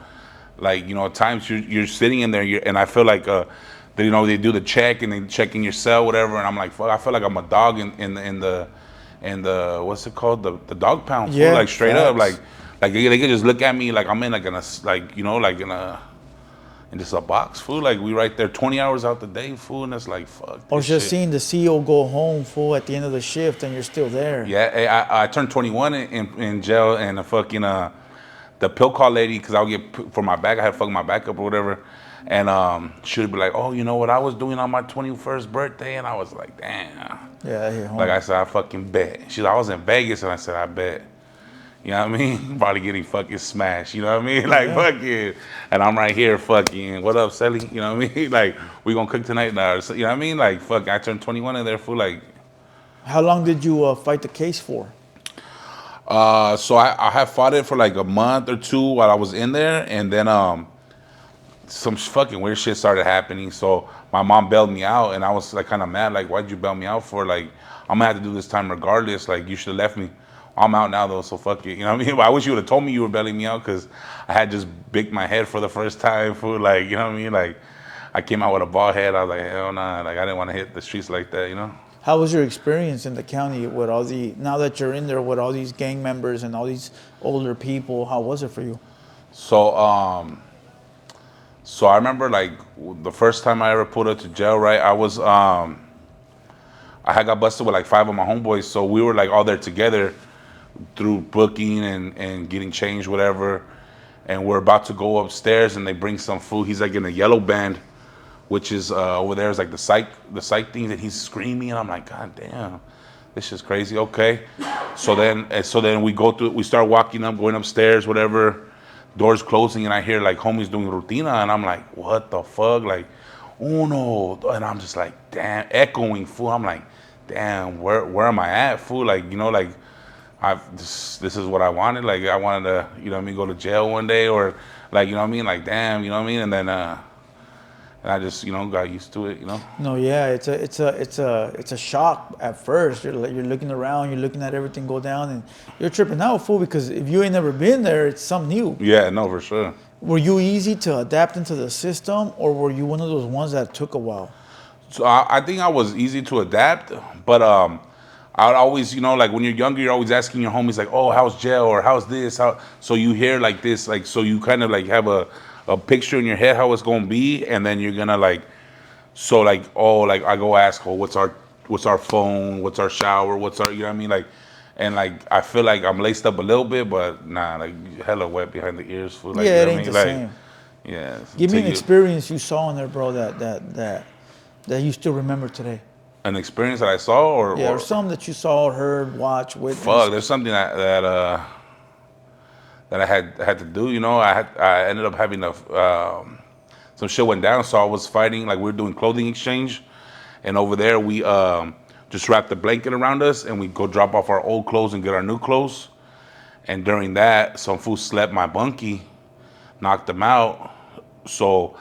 like, you know, at times you're sitting in there, and I feel like you know, they do the check and they check in your cell, whatever, and I'm like, fuck, I feel like I'm a dog in the what's it called, the dog pound, fool, Yeah, like straight facts. up, like they could just look at me like I'm in like in a, like, you know, like in just a box, fool. Like we right there 20 hours out the day, fool, and it's like, fuck. I was just seeing the CEO go home, fool, at the end of the shift, and you're still there. Yeah, hey, I turned 21 in jail, and the fucking the pill call lady, because I'll get for my back, I had to fuck my back up or whatever, and she'd be like, oh, you know what I was doing on my 21st birthday, and I was like, damn. Yeah, I hit home. Like I said, I fucking bet. She's like, I was in Vegas, and I said, I bet. You know what I mean? Probably getting fucking smashed. You know what I mean? Like, fucking. And I'm right here fucking, what up, Sally? You know what I mean? Like, we gonna cook tonight now. You know what I mean? Like, fuck, I turned 21 in there, fool. Like, how long did you fight the case for? so I have fought it for like a month or two while I was in there. And then some fucking weird shit started happening. So my mom bailed me out. And I was like kind of mad. Like, why'd you bail me out for? Like, I'm gonna have to do this time regardless. Like, you should have left me. I'm out now though, so fuck it. You know what I mean? I wish you would have told me you were bailing me out, because I had just bicked my head for the first time, fool. Like, you know what I mean? Like, I came out with a bald head. I was like, hell nah. Like, I didn't want to hit the streets like that, you know? How was your experience in the county with all now that you're in there with all these gang members and all these older people? How was it for you? So, so I remember like the first time I ever pulled up to jail, right? I had got busted with like 5 of my homeboys. So we were like all there together through booking and getting changed, whatever. And we're about to go upstairs, and they bring some food. He's like in a yellow band, which is over there is like the psych thing, that he's screaming, and I'm like, God damn, this is crazy. Okay, so then we start walking up, going upstairs, whatever. Doors closing, and I hear like homies doing rutina, and I'm like, what the fuck, like, uno, and I'm just like, damn, echoing, fool. I'm like, damn, where am I at, fool? Like, you know, like, this is what I wanted. Like, I wanted to, you know what I mean, go to jail one day, or like, you know what I mean, like, damn, you know what I mean, and then and I just, you know, got used to it, you know. No, yeah, it's a shock at first. You're looking around, you're looking at everything go down, and you're tripping out, fool, because if you ain't never been there, it's something new. Yeah, no, for sure. Were you easy to adapt into the system, or were you one of those ones that took a while? So I think I was easy to adapt, but I would always, you know, like when you're younger, you're always asking your homies like, oh, how's jail, or how's this, how? So you hear like this, like, so you kind of like have a picture in your head how it's gonna be, and then you're gonna like, so like, oh, like I go ask, oh, what's our phone, what's our shower, what's our, you know what I mean, like, and like I feel like I'm laced up a little bit, but nah, like hella wet behind the ears, fool. Like, Yeah, you it know ain't what I the mean? same. Yeah. Give me an experience you saw in there, bro, that you still remember today. An experience that I saw, or something that you saw, heard, watched, witnessed. Fuck, there's something that I had to do. You know, I ended up having some shit went down, so I was fighting. Like, we were doing clothing exchange, and over there we just wrapped the blanket around us, and we go drop off our old clothes and get our new clothes. And during that, some fool slept my bunkie, knocked him out. So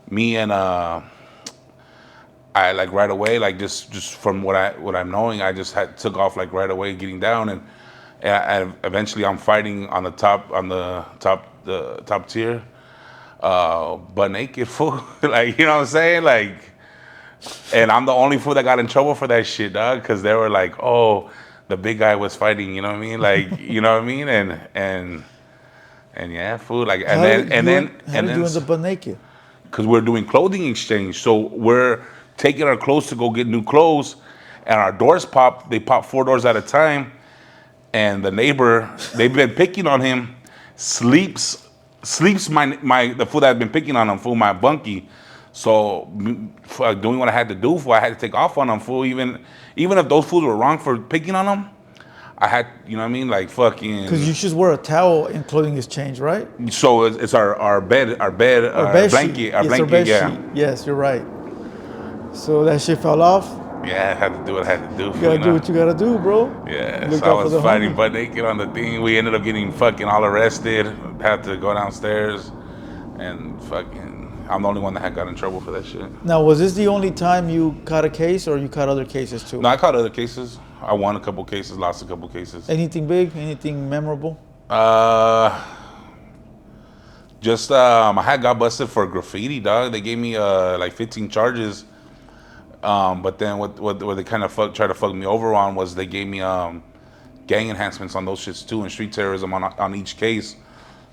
me and I like right away, like just from what I'm knowing, I just took off like right away, getting down, and eventually I'm fighting on the top tier, butt naked, fool. Like, you know what I'm saying, like, and I'm the only fool that got in trouble for that shit, dog, because they were like, oh, the big guy was fighting, you know what I mean, like, you know what I mean, and yeah, fool, like, How did you end up butt naked? Because we're doing clothing exchange, so we're taking our clothes to go get new clothes, and our doors pop. They pop 4 doors at a time, and the neighbor, they've been picking on him, sleeps the fool that had been picking on him, fool, my bunkie. So doing what I had to do, fool, I had to take off on him, fool. Even if those fools were wrong for picking on him, I had, you know what I mean, like fucking. Because you just wear a towel and clothing is changed, right? So it's our bed, Or bed blanket, sheet. our It's our blanket, bed yeah. sheet. Yes, you're right. So that shit fell off. Yeah, I had to do what I had to do. You gotta You do know. what you gotta do, bro. Yeah, You so look I out for was the fighting homie. butt naked on the thing. We ended up getting fucking all arrested. Had to go downstairs, and fucking, I'm the only one that had got in trouble for that shit. Now, was this the only time you caught a case, or you caught other cases too? No, I caught other cases. I won a couple cases, lost a couple cases. Anything big? Anything memorable? Uh, just I had got busted for graffiti, dog. They gave me like 15 charges. But then what they kind of tried to fuck me over on was they gave me gang enhancements on those shits too, and street terrorism on each case.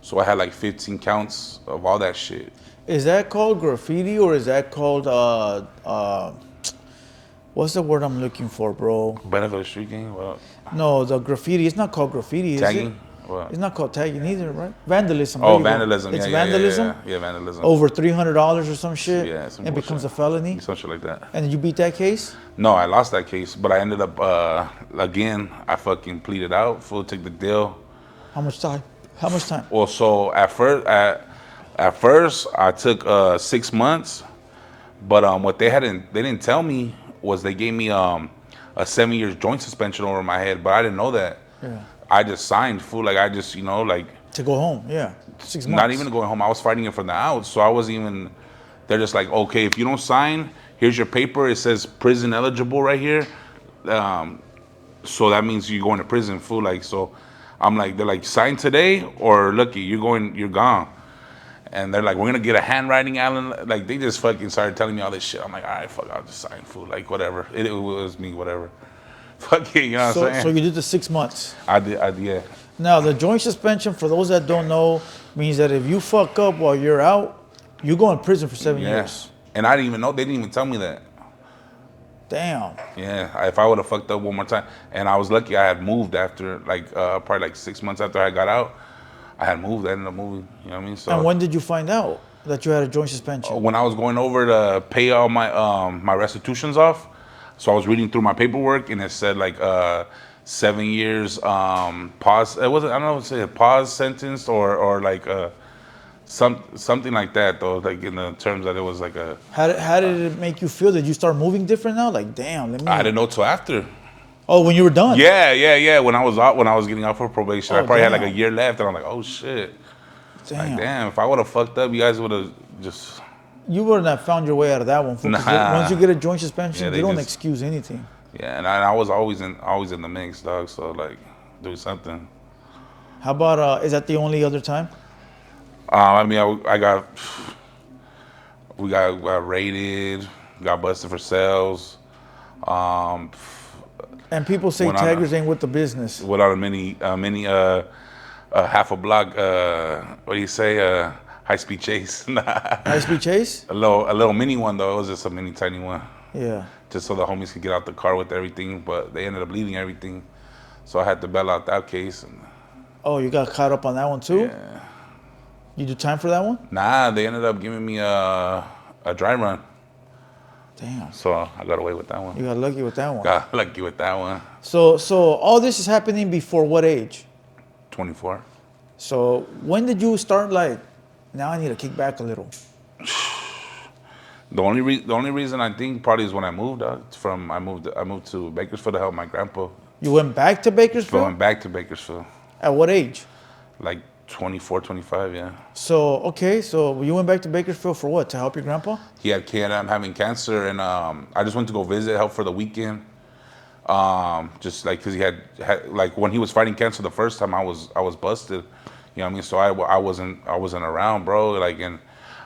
So I had like 15 counts of all that shit. Is that called graffiti, or is that called what's the word I'm looking for, bro? Benefit of street gang? Well, No, the graffiti. It's not called graffiti, is it? tagging? What? It's not called tagging either, right? Vandalism. Oh, there you go. vandalism. It's Yeah, vandalism. Yeah, vandalism. Over $300 or some shit. Yeah, some It bullshit. becomes a felony. Some shit like that. And you beat that case? No, I lost that case, but I ended up again. I fucking pleaded out. Fool took the deal. How much time? How much time? Well, so at first I took 6 months, but what they didn't tell me was they gave me a 7 years joint suspension over my head, but I didn't know that. Yeah. I just signed, fool. Like I just, like To go home, yeah. 6 months. not even going home. I was fighting it from the outs, so I wasn't even. They're just like, okay, if you don't sign, here's your paper. It says prison eligible right here. So that means you're going to prison, fool. Like, so I'm like, they're like, sign today or lucky, you're gone. And they're like, we're gonna get a handwriting, Alan. Like, they just fucking started telling me all this shit. I'm like, all right, fuck, I'll just sign, fool. Like, whatever. It was me, whatever. Fuck it, you know what I'm saying? So you did the 6 months. I did, yeah. Now, the joint suspension, for those that don't know, means that if you fuck up while you're out, you go in prison for 7 years. And I didn't even know. They didn't even tell me that. Damn. Yeah, if I would have fucked up one more time. And I was lucky I had moved after, probably like 6 months after I got out. I had moved. I ended up moving. You know what I mean? So And when did you find out that you had a joint suspension? when I was going over to pay all my my restitutions off, so I was reading through my paperwork, and it said like 7 years pause. It wasn't. I don't know if it's a pause sentence or like something like that though. Like in the terms that it was like a. How did it make you feel? Did you start moving different now? Like, damn, let me. I didn't know till after. Oh, when you were done? Yeah. When I was getting out for probation, I probably had like a damn. year left, and I'm like, oh shit. Damn. Like, damn, if I would have fucked up, you guys would have just. You wouldn't have found your way out of that one. Fool, 'cause Nah. Once you get a joint suspension, Yeah, they they don't just- excuse anything. Yeah, and I was always in the mix, dog. So like, do something. How about, is that the only other time? I mean, we got raided, got busted for sales. And people say Went on a- taggers ain't with the business. Went on a mini half a block. What do you say? High speed chase. High speed chase? A little mini one though. It was just a mini tiny one. Yeah. Just so the homies could get out the car with everything, but they ended up leaving everything, so I had to bail out that case. And, Oh, you got caught up on that one too? yeah. You do time for that one? Nah, they ended up giving me a dry run, Damn. so I got away with that one. You got lucky with that one. Got lucky with that one. So all this is happening before what age? 24. So when did you start like, now I need to kick back a little? The only reason I think probably is when I moved. I moved to Bakersfield to help my grandpa. You went back to Bakersfield? Going back to Bakersfield, At what age? like 24, 25. Yeah. So, okay, so you went back to Bakersfield for what? To help your grandpa? He had having cancer, and I just went to go visit, help for the weekend. Just like because he had like when he was fighting cancer the first time, I was busted. You know what I mean? So I wasn't around, bro. Like, and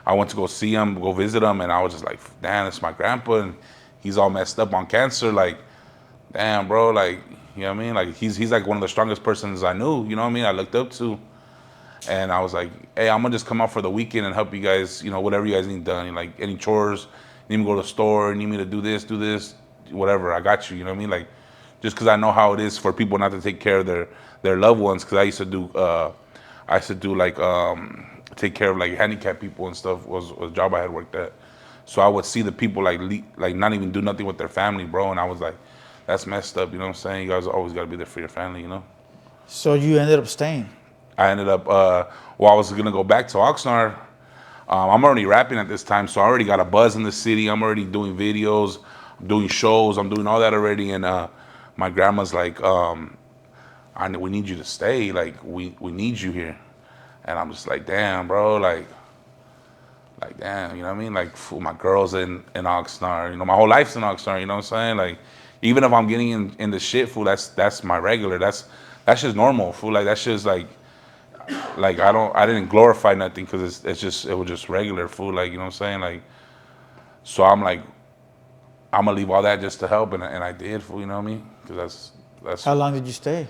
I went to go see him, go visit him, and I was just like, damn, it's my grandpa, and he's all messed up on cancer. Like, damn, bro. Like, you know what I mean? Like, he's like one of the strongest persons I knew. You know what I mean? I looked up to. And I was like, hey, I'm gonna just come out for the weekend and help you guys, whatever you guys need done. Like any chores, need me to go to the store, need me to do this, whatever, I got you, you know what I mean? Like, just because I know how it is for people not to take care of their loved ones, because I used to do like, take care of like handicapped people and stuff was a job I had worked at. So I would see the people like not even do nothing with their family, bro. And I was like, that's messed up. You know what I'm saying? You guys always got to be there for your family. You know. So you ended up staying. I ended up. Well, I was gonna go back to Oxnard. I'm already rapping at this time, so I already got a buzz in the city. I'm already doing videos, I'm doing shows, I'm doing all that already. And my grandma's like, we need you to stay. Like we need you here. And I'm just like, damn, bro, like damn, you know what I mean? Like, fool, my girl's in Oxnard, you know, my whole life's in Oxnard, you know what I'm saying? Like, even if I'm getting in the shit, fool, that's my regular. That's just normal, fool. Like, that's just like I didn't glorify nothing because it was just regular, fool. Like, you know what I'm saying? Like, so I'm like, I'm gonna leave all that just to help, and I did, fool. You know what I mean? Because that's. How long did you stay?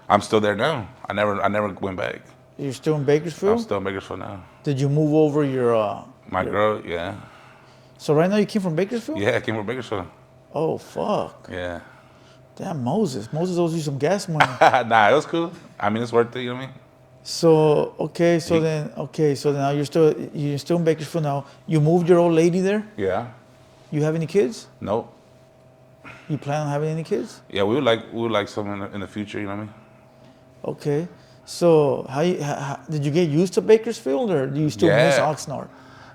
I'm still there now. I never went back. You're still in Bakersfield? I'm still in Bakersfield now. Did you move over your... My girl, yeah. So right now you came from Bakersfield? Yeah, I came from Bakersfield. Oh, fuck. Yeah. Damn, Moses. Moses owes you some gas money. Nah, it was cool. I mean, it's worth it, you know what I mean? So, so now you're still in Bakersfield now. You moved your old lady there? Yeah. You have any kids? Nope. You plan on having any kids? Yeah, we would like some in the future, you know what I mean? Okay. So, how did you get used to Bakersfield, or do you still miss Oxnard?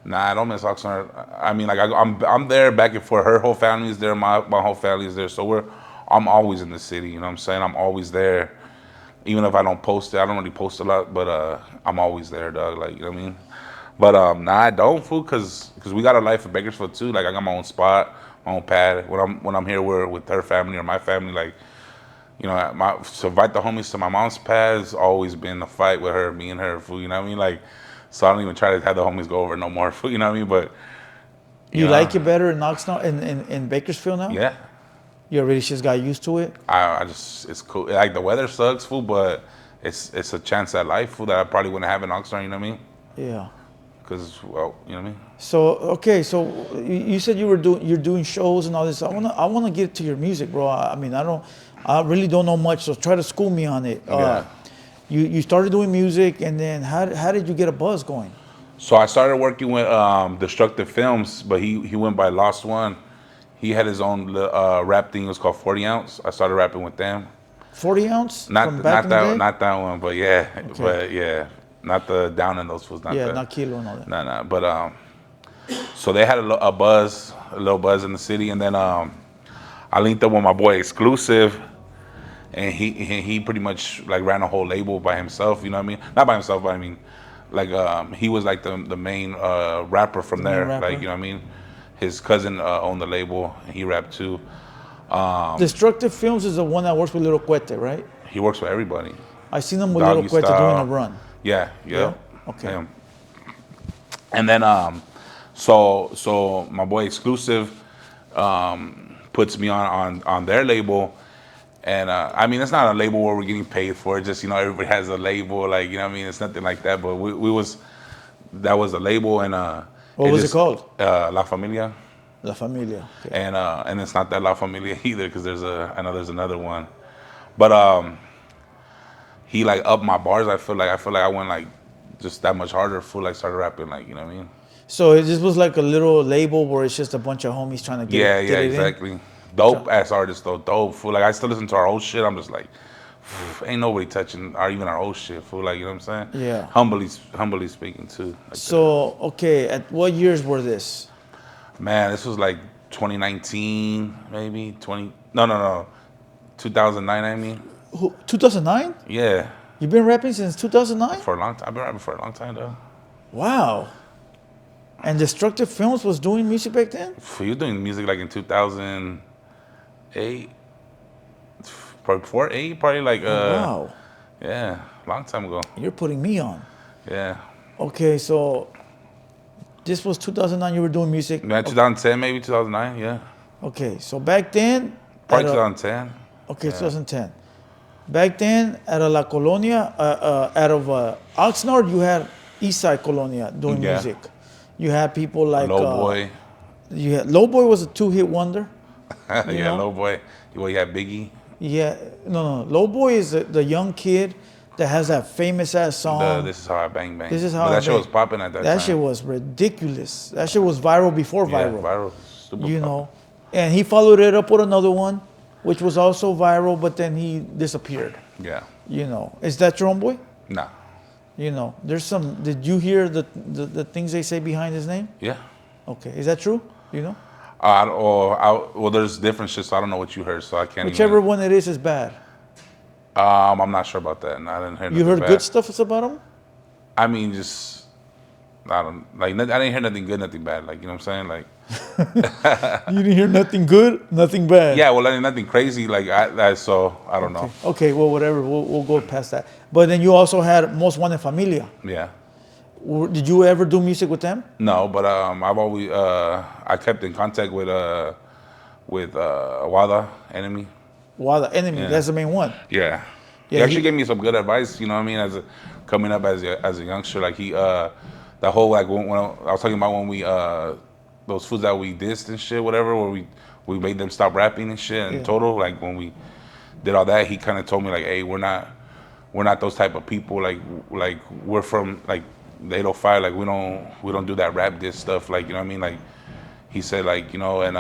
Nah, I don't miss Oxnard. I mean, like I'm there back and forth. Her whole family is there. My whole family is there. So I'm always in the city. You know what I'm saying? I'm always there. Even if I don't post it, I don't really post a lot, but I'm always there, dog. Like, you know what I mean? But nah, I don't, fool, cause we got a life in Bakersfield too. Like, I got my own spot, my own pad. When I'm here with her family or my family, like, you know, to invite the homies to my mom's pad has always been a fight with her, me and her, fool. You know what I mean? Like, so I don't even try to have the homies go over no more, fool. You know what I mean? But you like it better in Oxnard, in Bakersfield now? Yeah. You already just got used to it? It's cool. Like, the weather sucks, fool, but it's a chance at life, fool, that I probably wouldn't have in Oxnard, you know what I mean? Yeah. Because, well, you know what I mean? So you said you're doing shows and all this. I wanna get to your music, bro. I really don't know much, so try to school me on it. Yeah. You started doing music, and then how did you get a buzz going? So I started working with Destructive Films, but he went by Lost One. He had his own rap thing. It was called 40 Ounce. I started rapping with them. 40 Ounce? Not that one, but yeah, okay. But yeah, not the Down in those fools. Not Kilo and all that. Nah. But so they had a little buzz in the city, and then I linked up with my boy Exclusive, and he pretty much like ran a whole label by himself. You know what I mean? Not by himself, but I mean, like he was like the main rapper from there. Like, you know what I mean? His cousin owned the label, and he rapped too. Destructive Films is the one that works with Little Cuete, right? He works with everybody. I seen him with Little Cuete doing a run. Yeah. Okay. Yeah. And then so my boy Exclusive puts me on their label, and I mean, it's not a label where we're getting paid for it. Just, you know, everybody has a label, like, you know what I mean? It's nothing like that. But that was a label, and what was it called? La Familia. La Familia. Okay. And it's not that La Familia either, because I know there's another one. But he like upped my bars. I feel like I went like just that much harder. Like, started rapping, like, you know what I mean? So it just was like a little label where it's just a bunch of homies trying to get it exactly. In? Dope ass artist though, dope, fool. Like, I still listen to our old shit. I'm just like, ain't nobody touching even our old shit, fool. Like, you know what I'm saying? Yeah. Humbly speaking too. Like, so okay, at what years were this? Man, this was like 2019, maybe 2009. I mean. 2009? Yeah. You've been rapping since 2009? For a long time. I've been rapping for a long time though. Wow. And Destructive Films was doing music back then? You were doing music like in 2008, probably before 8, probably like. Wow. Yeah, long time ago. You're putting me on. Yeah. Okay, so this was 2009. You were doing music. Man, 2010, maybe 2009. Yeah. Okay, so back then. Probably 2010. Okay, yeah. 2010. Back then, at La Colonia, out of Oxnard, you had Eastside Colonia doing music. You had people like Lowboy. Lowboy was a 2-hit wonder. Yeah, Lowboy. Well, you had Biggie. Yeah, no. Lowboy is the young kid that has that famous ass song. This is how I bang bang. This is how that shit was popping at that time. That shit was ridiculous. That shit was viral before viral. Yeah, viral. Super you know, And he followed it up with another one, which was also viral, but then he disappeared. Yeah. You know, is that your homeboy? Nah. You know, there's some. Did you hear the things they say behind his name? Yeah. Okay, is that true? You know, Well, there's different shit, so I don't know what you heard, so I can't. whichever one it is bad. I'm not sure about that. And I didn't hear. You heard bad. good stuff about him? I mean, just I don't like. I didn't hear nothing good, nothing bad. Like, you know what I'm saying? Like, You didn't hear nothing good, nothing bad. yeah. Well, I mean, nothing crazy. Like, so I don't know. Okay, well, whatever. We'll go past that. But then you also had Most Wanted Familia. Yeah. Did you ever do music with them? No, but I've always I kept in contact with Wada Enemy. Wow, the enemy. Yeah. That's the main one. Yeah. Yeah, He actually he- gave me some good advice. You know what I mean? Coming up as a youngster, like that whole like when I was talking about when we those foods that we dissed and shit, whatever, where we made them stop rapping and shit. And Yeah. total, like when we did all that, he kind of told me like, hey, we're not those type of people. Like we're from like the 805. Like we don't do that rap diss stuff. Like, you know what I mean? Like he said, like, you know, and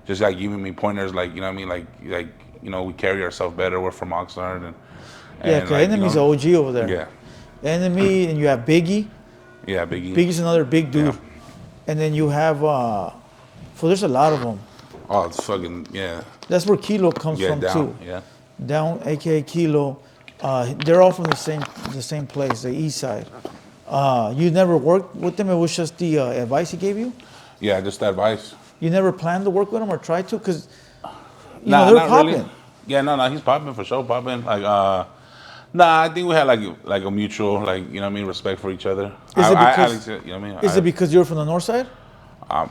just like giving me pointers, like, you know what I mean? Like you know, we carry ourselves better. We're from Oxnard and Yeah, because like, Enemy's you know, an OG over there. yeah, Enemy, and you have Biggie. yeah, Biggie. Biggie's another big dude. Yeah. And then you have, there's a lot of them. Oh, it's fucking yeah, That's where Kilo comes yeah, from down, too. yeah. Down, aka Kilo. They're all from the same place, the east side. You never worked with them, it was just the advice he gave you? Yeah, just advice. You never planned to work with them or tried to? Because, Nah, they're not popping. really. Yeah, no, he's popping for sure, popping. Like, nah, I think we had like a mutual, like, you know what I mean, respect for each other. Is it I because- you know what I mean? Is it because you're from the north side? I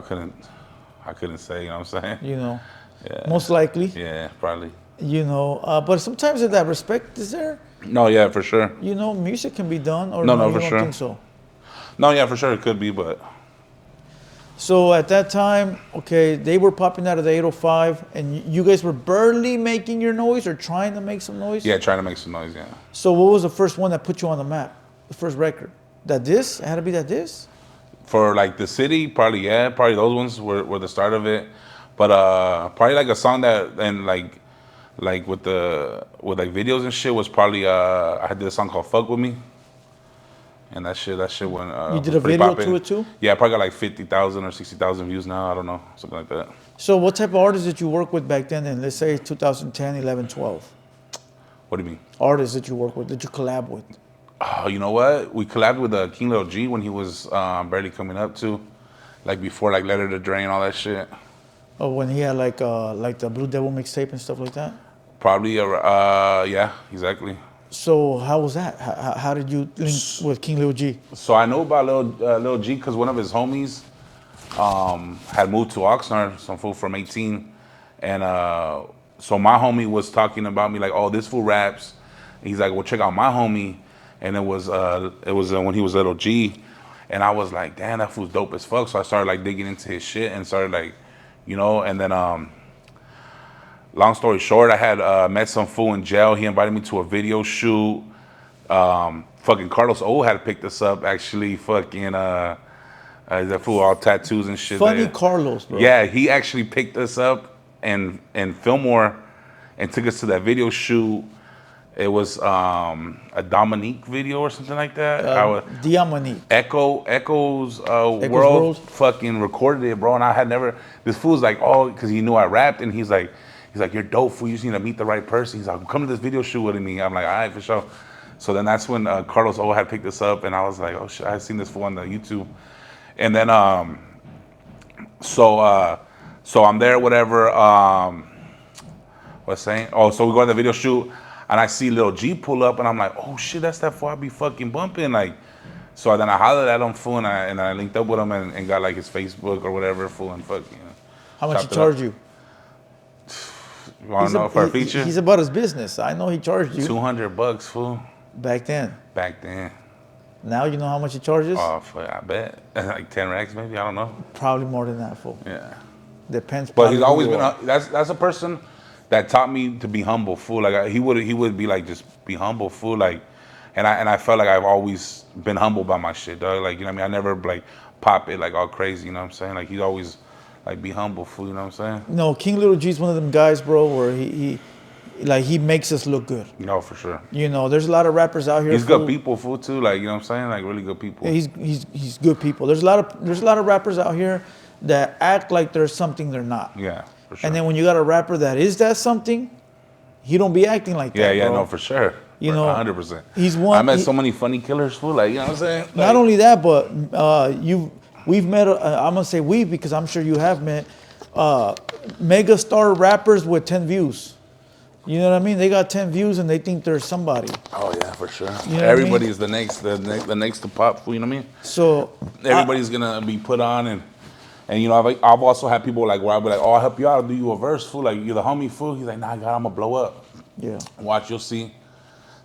couldn't say, you know what I'm saying? You know, Yeah. most likely. Yeah, probably. You know, but sometimes if that respect is there, No, yeah, for sure. you know, music can be done. Or No, no, no, you for don't sure. think so? No, yeah, for sure it could be, but So at that time, okay, they were popping out of the 805, and you guys were barely making your noise or trying to make some noise. yeah, trying to make some noise, yeah. So what was the first one that put you on the map? The first record? That this? It had to be that this? For like the city, probably those ones were the start of it. But probably like a song that and like with like videos and shit was probably I did a song called "Fuck With Me," and that shit went. You did a pretty video poppin'. to it too? Yeah, I probably got like 50,000 or 60,000 views now. I don't know, something like that. So what type of artists did you work with back then? Let's say 2010, 11, 12. What do you mean? Artists that you work with, that you collab with. Oh, you know what? We collabed with King Lil G when he was barely coming up too, like before like Letter to Drain, all that shit. Oh, when he had like the Blue Devil mixtape and stuff like that. Probably, yeah, exactly. So how was that? How did you link with King Lil G? So I know about Lil G because one of his homies had moved to Oxnard, some fool from 18. And so my homie was talking about me like, oh, this fool raps. And he's like, well, check out my homie. And it was when he was Lil G. And I was like, damn, that fool's dope as fuck. So I started like digging into his shit and started like, you know, and then long story short, I had met some fool in jail. He invited me to a video shoot. Fucking Carlos O had picked us up actually. Fucking that fool all tattoos and shit. Funny there. Carlos, bro. Yeah, he actually picked us up in Fillmore and took us to that video shoot. It was a Dominique video or something like that. Diamoni. Echo's World World? fucking recorded it, bro. And I had never. This fool's like, oh, because he knew I rapped, and he's like, you're dope, fool. You just need to meet the right person. He's like, come to this video shoot with me. I'm like, all right, for sure. So then that's when Carlos O had picked us up, and I was like, oh shit, I had seen this fool on the YouTube. And then so I'm there, whatever. What's saying? Oh, so we go to the video shoot. And I see Lil G pull up, and I'm like, oh shit, that's that fool I be fucking bumping. Like, so then I hollered at him, fool, and I linked up with him and got like his Facebook or whatever, fool, and fuck, you know. How much he chopped it charged up. you? You want to know for a feature? He's about his business. I know he charged you $200, fool. back then. Back then. Now you know how much he charges? Oh, fuck, I bet. Like 10 racks, maybe. I don't know. Probably more than that, fool. Yeah. Depends. But probably he's who always you been are. that's a person that taught me to be humble, fool. Like he would be like, just be humble, fool. Like, and I felt like I've always been humble by my shit, dog. Like, you know what I mean? I never like pop it like all crazy, you know what I'm saying? Like he's always Like, be humble, fool. You know what I'm saying? No, King Little G is one of them guys, bro, where he makes us look good. No, for sure. You know, there's a lot of rappers out here. He's good people, fool, too. Like, you know what I'm saying? Like, really good people. Yeah, he's good people. There's a lot of rappers out here that act like there's something they're not. Yeah, for sure. And then when you got a rapper that is that something, he don't be acting like that. Yeah, bro. no, for sure. You know, 100%. He's one. I met so many funny killers, fool. Like, you know what I'm saying? Like, Not only that, but we've met. I'm gonna say we because I'm sure you have met mega star rappers with 10 views. You know what I mean? They got 10 views and they think they're somebody. Oh yeah, for sure. You know Everybody's the next to pop. You know what I mean? So everybody's gonna be put on, and you know I've also had people like where I'll be like, oh, I'll help you out, I'll do you a verse, fool. Like, you're the homie, fool. He's like, nah, God, I'm gonna blow up. Yeah. Watch, you'll see.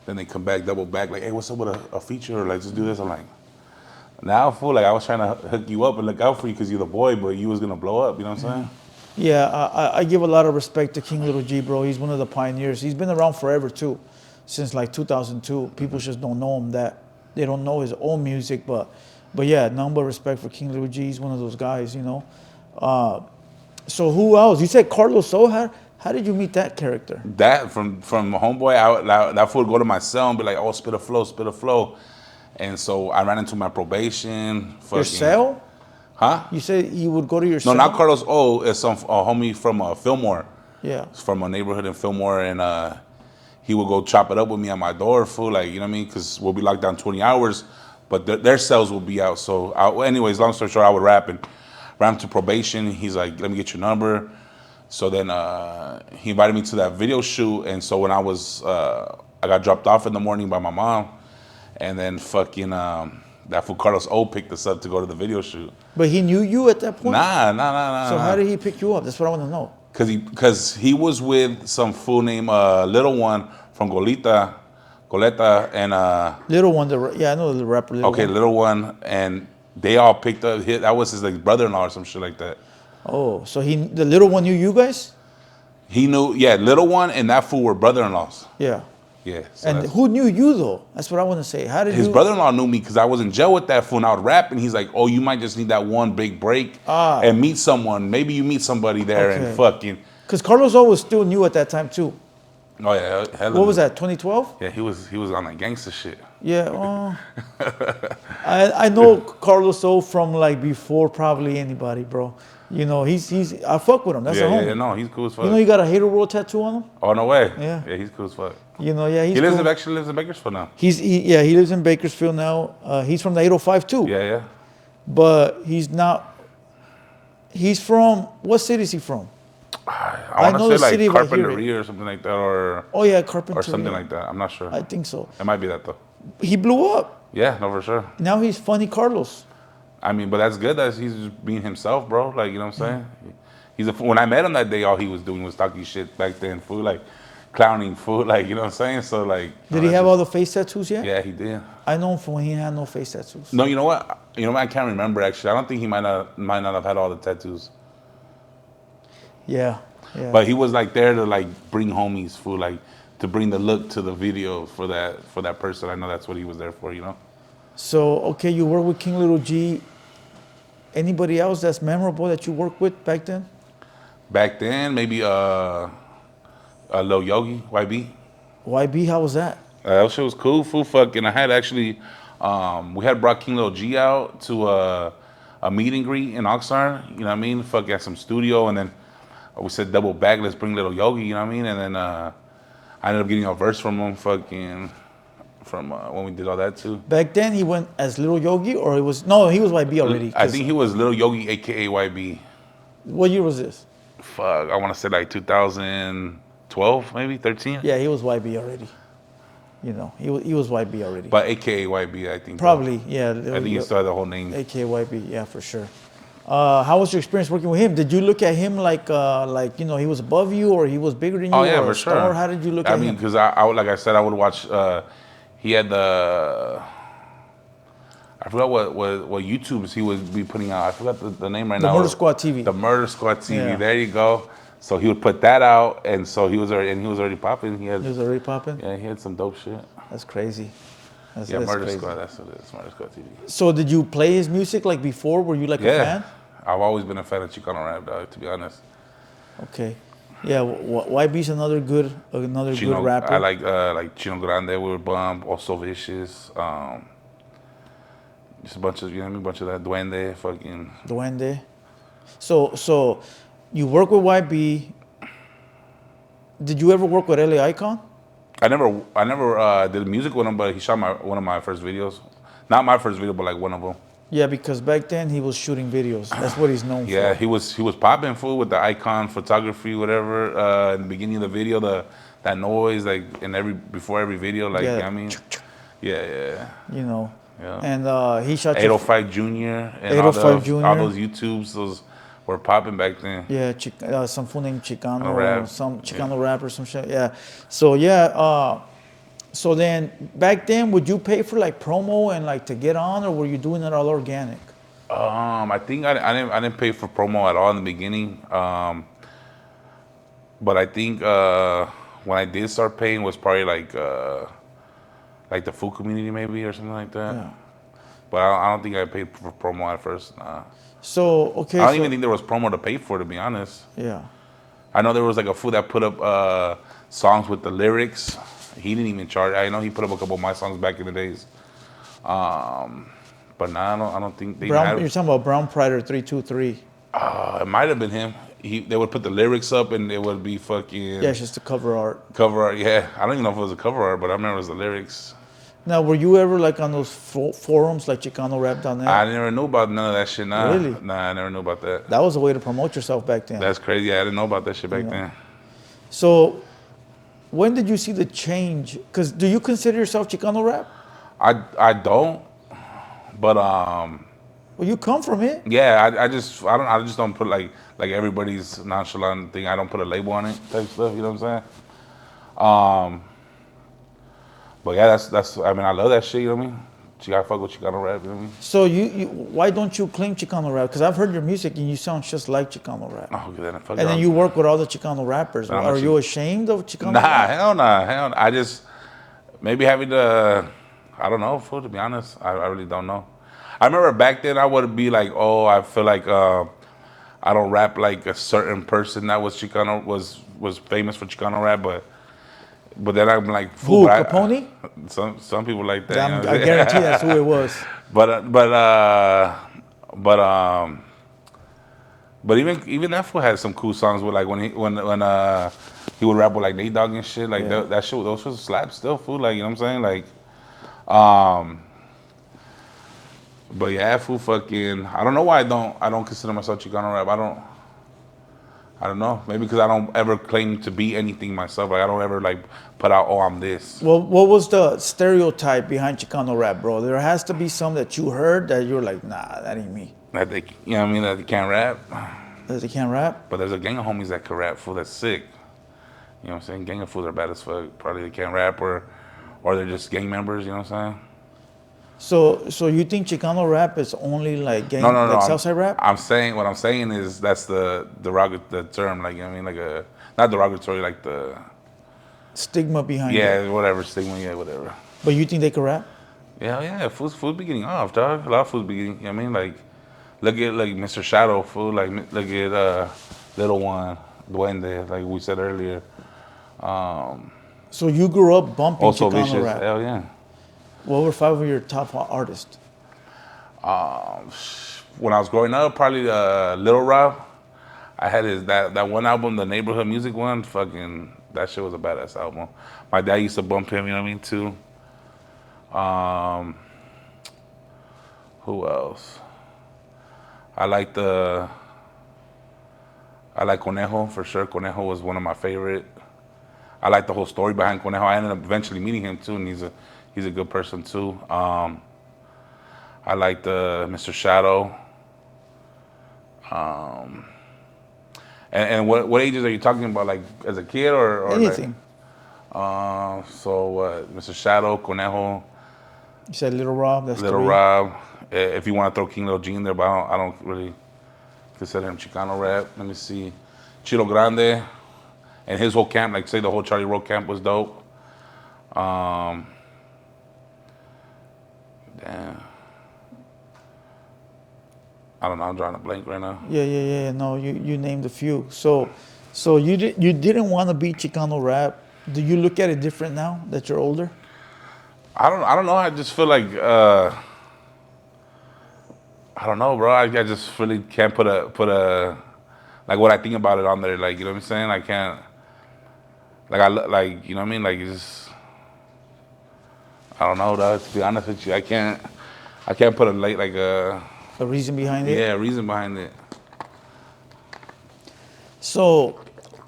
Then they come back, double back, like, hey, what's up with a feature? Or like, just do this. I'm like, now, fool, like I was trying to hook you up and look out for you because you're the boy, but you was gonna blow up. You know what I'm saying? Yeah, I give a lot of respect to King Little G, bro. He's one of the pioneers. He's been around forever too, since like 2002. People just don't know him that they don't know his own music, but yeah, none but respect for King Little G. He's one of those guys, you know. So who else? You said Carlos O. How did you meet that character? That from homeboy, that fool would go to my cell and be like, oh, spit a flow. And so I ran into my probation. Your cell? Huh? You said you would go to your cell? No, not Carlos O. It's some homie from Fillmore. Yeah. It's from a neighborhood in Fillmore, and he would go chop it up with me at my door, fool. Like, you know what I mean? Because we'll be locked down 20 hours, but their cells will be out. So, anyways, long story short, I would rap and ran to probation. He's like, let me get your number. So then he invited me to that video shoot, and so when I got dropped off in the morning by my mom, and then fucking that fool Carlos O picked us up to go to the video shoot. But he knew you at that point? Nah. So how did he pick you up? That's what I want to know. Cause he was with some fool named Little One from Goleta, and Little One, I know the rapper. Little One, and they all picked up. That was his like brother-in-law or some shit like that. Oh, so the Little One knew you guys? He knew, yeah. Little One and that fool were brother-in-laws. Yeah. Yeah. So and who knew you though? That's what I want to say. How did his brother-in-law knew me because I was in jail with that fool and I would rap and he's like, oh, you might just need that one big break and meet someone. Maybe you meet somebody there and fucking. Because Carlos O was still new at that time too. Oh yeah. What was that? 2012? Yeah, he was on that gangster shit. Yeah. I know Carlos O from like before probably anybody, bro. You know, I fuck with him. That's a homie. Yeah, no, he's cool as fuck. You know, you got a HaterWorld tattoo on him? Oh, no way. Yeah. Yeah, he's cool as fuck. You know, yeah, he actually lives in Bakersfield now. He lives in Bakersfield now. He's from the 805 too. Yeah. But he's not. He's from what city is he from? I want to say like Carpinteria or something like that, or Carpinteria or something like that. I'm not sure. I think so. It might be that though. He blew up. Yeah, no, for sure. Now he's Funny Carlos. I mean, but that's good that he's just being himself, bro. Like, you know what I'm saying? When I met him that day, all he was doing was talking shit back then, fool, like clowning, fool, like, you know what I'm saying? So like, did he have all the face tattoos yet? Yeah, he did. I know him from when he had no face tattoos. No, you know what? I can't remember actually. I don't think he might not have had all the tattoos. Yeah. But he was like there to like bring homies, fool, like to bring the look to the video for that person. I know that's what he was there for, you know. So, okay, you work with King Little G. Anybody else that's memorable that you worked with back then? Back then, maybe Lil Yogi, YB. YB, how was that? That shit was cool, fool. Fucking, I had actually, we had brought King Lil G out to a meet and greet in Oxnard. You know what I mean? Fucking at some studio, and then we said double back, let's bring Little Yogi. You know what I mean? And then I ended up getting a verse from him, fucking. From when we did all that too. Back then he went as Little Yogi, or he was YB already? I think he was Little Yogi, aka YB. What year was this? Fuck, I want to say like 2012, maybe 13. Yeah, he was YB already. You know, he was YB already. But aka YB, I think. Probably, yeah. I think he still had the whole name. Aka YB, yeah, for sure. How was your experience working with him? Did you look at him like he was above you, or he was bigger than you? Oh yeah, or for sure. How did you look at him? I mean, because I like I said, I would watch. He had I forgot what YouTubes he would be putting out. I forgot the name right now. The Murder Squad TV. The Murder Squad TV. Yeah. There you go. So he would put that out, and so he was already popping. He was already popping. Yeah, he had some dope shit. That's crazy. Murder Squad. That's what it is. Murder Squad TV. So did you play his music like before? Were you like a fan? I've always been a fan of Chicano rap, dog. To be honest, Okay. Yeah, YB's another good Chino, rapper. I like Chino Grande. We were bummed. Also Vicious. Just a bunch of a bunch of that Duende, fucking. Duende. So you work with YB. Did you ever work with LA Icon? I never did music with him, but he shot one of my first videos. Not my first video, but like one of them. Yeah, because back then he was shooting videos. That's what he's known Yeah, for. he was popping fool with the Icon photography, whatever. In the beginning of the video, that noise like before every video, like Yeah. I mean, yeah. You know. Yeah. And he shot 805 Junior and 805 all Junior. those YouTubes, those were popping back then. Yeah, some fool named Chicano, Rap. some Chicano rapper, some shit. Yeah. So yeah, so then back then, would you pay for like promo and like to get on, or were you doing it all organic? I think I didn't pay for promo at all in the beginning. But I think when I did start paying was probably like the food community maybe or something like that. Yeah. But I don't think I paid for promo at first. Nah. So okay. I don't even think there was promo to pay for, to be honest. Yeah. I know there was like a fool that put up songs with the lyrics. He didn't even charge. I know he put up a couple of my songs back in the days. But nah, I don't think they You're had. talking about Brown Prider 323. It might have been him. They would put the lyrics up and it would be fucking Yeah, it's just the cover art. cover art. Yeah, I don't even know if it was a cover art, but I remember it was the lyrics. Now, were you ever like on those forums like ChicanoRap.net? I never knew about none of that shit. Nah, Really? Nah, I never knew about that. That was a way to promote yourself back then. That's crazy. I didn't know about that shit back then. So, when did you see the change? Because do you consider yourself Chicano rap? I don't, but Well, you come from it. yeah, I just don't put like everybody's nonchalant thing. I don't put a label on it type stuff. You know what I'm saying? But yeah, that's. I mean, I love that shit. You know what I mean? You gotta fuck with Chicano rap. You know what I mean? So why don't you claim Chicano rap? Because I've heard your music and you sound just like Chicano rap. Oh, then fuck And then it. you work with all the Chicano rappers. I'm Are a you ashamed of Chicano Nah, rap? hell nah. I just maybe having to. I don't know. Fool, to be honest, I really don't know. I remember back then I would be like, oh, I feel like I don't rap like a certain person that was Chicano was famous for Chicano rap, but then I'm like, Who, fool, Capone? Some people like that. Yeah, you know what I I'm saying? guarantee that's who it was. But even that fool had some cool songs with like when he would rap with like Nate Dogg and shit like Yeah. that shit those was slap still fool, like, you know what I'm saying, like but yeah, fool, fucking I don't know why I don't consider myself Chicano rap. I don't know, maybe because I don't ever claim to be anything myself. Like I don't ever like put out, oh, I'm this. Well, what was the stereotype behind Chicano rap, bro? There has to be some that you heard that you're like, nah, that ain't me. That they, you know what I mean, that they can't rap. That they can't rap? But there's a gang of homies that can rap, fool, that's sick. You know what I'm saying? Gang of fools are bad as fuck. Probably they can't rap or they're just gang members, you know what I'm saying? So you think Chicano rap is only like gang, No. like Southside rap? What I'm saying is that's the term, like, you know what I mean, like not derogatory, like the Stigma behind it. whatever stigma, yeah, whatever. But you think they could rap? Yeah, fools be getting off, dog. A lot of fools be getting, you know what I mean, like look at like Mr. Shadow, fool, like look at Little One, Duende, like we said earlier. So you grew up bumping Also Chicano Vicious, rap. hell yeah. What were 5 of your top artists? When I was growing up, probably Little Rob. I had that one album, the Neighborhood Music one. Fucking that shit was a badass album. My dad used to bump him, you know what I mean, too. Who else? I like Conejo for sure. Conejo was one of my favorite. I like the whole story behind Conejo. I ended up eventually meeting him too, and he's a good person too. I like the Mr. Shadow. And what ages are you talking about? Like as a kid or Anything. So Mr. Shadow, Conejo, You said Little Rob. That's Little 3. Rob. If you want to throw King Lil G in there, but I don't really consider him Chicano rap. Let me see, Chilo Grande, and his whole camp. Like say the whole Charlie Road camp was dope. Damn. I don't know. I'm drawing a blank right now. Yeah. No, you named a few. So you didn't want to be Chicano rap. Do you look at it different now that you're older? I don't know. I just feel like I don't know, bro. I just really can't put a like what I think about it on there. Like, you know what I'm saying? I can't. Like like, you know what I mean? Like, it's just, I don't know, though. To be honest with you, I can't put a like A reason behind it? yeah, reason behind it. So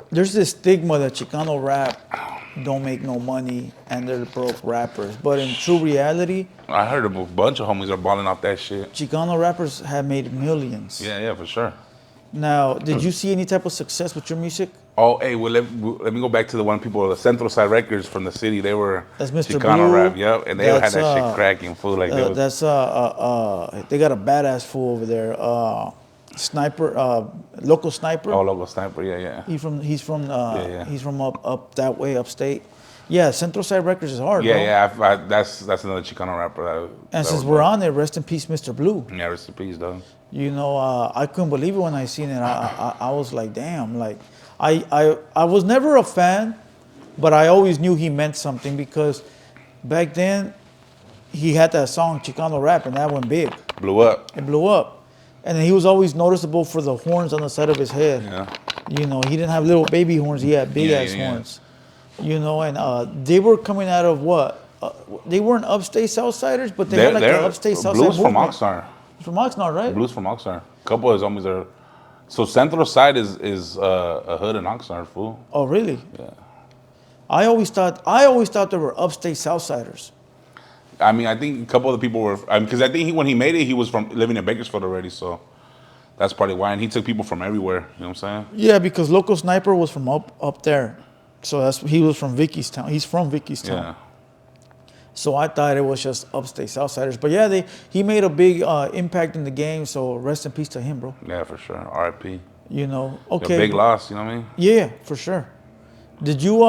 there's this stigma that Chicano rap don't make no money and they're broke rappers. But in true reality, I heard a bunch of homies are balling off that shit. Chicano rappers have made millions. Yeah, for sure. Now, did you see any type of success with your music? Oh, hey, well, let me go back to the one people, the Central Side Records from the city. They were That's Mr. Chicano Blue. rap, yep, and they had that shit cracking, fool. Like they they got a badass fool over there. Sniper, local sniper. oh, local sniper, yeah. He's from Yeah. he's from up that way, upstate. Yeah, Central Side Records is hard, bro. Yeah. That's another Chicano rapper. And since we're on it, rest in peace, Mr. Blue. Yeah, rest in peace, dog. You know, I couldn't believe it when I seen it. I was like, damn. Like, I was never a fan, but I always knew he meant something because back then he had that song Chicano rap and that went big. Blew up. It blew up, and then he was always noticeable for the horns on the side of his head. Yeah. You know, he didn't have little baby horns. He had big ass horns. You know, and they were coming out of what? They weren't upstate Southsiders, but they had like an upstate Southside Blues from movement. Oxnard. From Oxnard, right? Blues from Oxnard. A couple of his homies are. So Central Side is a hood in Oxnard, fool. Oh, really? Yeah. I always thought there were upstate Southsiders. I mean, I think a couple of the people were, because I think when he made it, he was from living in Bakersfield already, so that's probably why. And he took people from everywhere. You know what I'm saying? Yeah, because Local Sniper was from up there, so he was from Vickystown. He's from Vickystown. Yeah. So I thought it was just upstate Southsiders. But yeah, he made a big impact in the game. So rest in peace to him, bro. Yeah, for sure. R.I.P. You know, A okay. big loss. You know what I mean? Yeah, for sure. Did you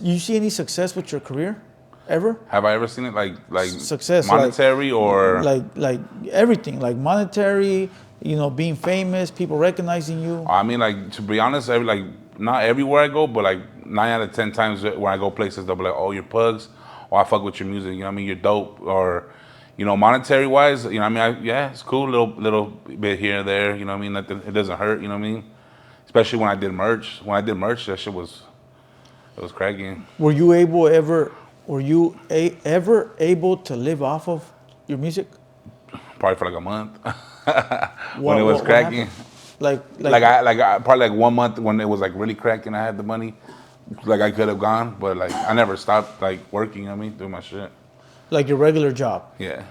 you see any success with your career, ever? Have I ever seen it like Success, monetary or like everything, like monetary? You know, being famous, people recognizing you. I mean, like, to be honest, like, not everywhere I go, but like 9 out of 10 times when I go places, they'll be like, "Oh, you're Pugz. Oh, I fuck with your music. You know what I mean? You're dope." Or, you know, monetary wise, you know what I mean? Yeah, it's cool, little bit here and there. You know what I mean? Nothing, it doesn't hurt. You know what I mean? Especially when I did merch. When I did merch, that shit was cracking. Were you ever able to live off of your music? Probably for like a month when it was cracking. Like I probably like 1 month when it was like really cracking. I had the money, like I could have gone, but like I never stopped like working. You know what I mean, doing my shit. Like your regular job. Yeah.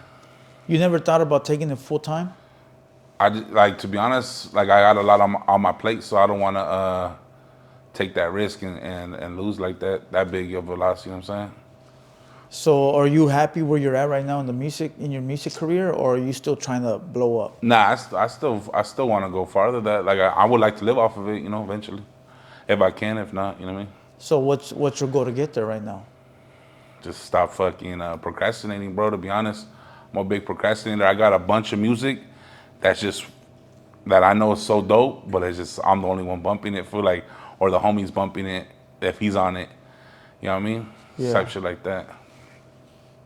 You never thought about taking it full time? I just, like, to be honest, like I got a lot on my plate, so I don't want to take that risk and lose like that big of a loss. You know what I'm saying? So are you happy where you're at right now in your music career, or are you still trying to blow up? Nah, I still want to go farther. That like I would like to live off of it, you know, eventually, if I can. If not, you know what I mean. So what's your goal to get there right now? Just stop fucking procrastinating, bro. To be honest, I'm a big procrastinator. I got a bunch of music that I know is so dope, but it's just I'm the only one bumping it for like, or the homie's bumping it if he's on it. You know what I mean? Yeah. Type shit like that.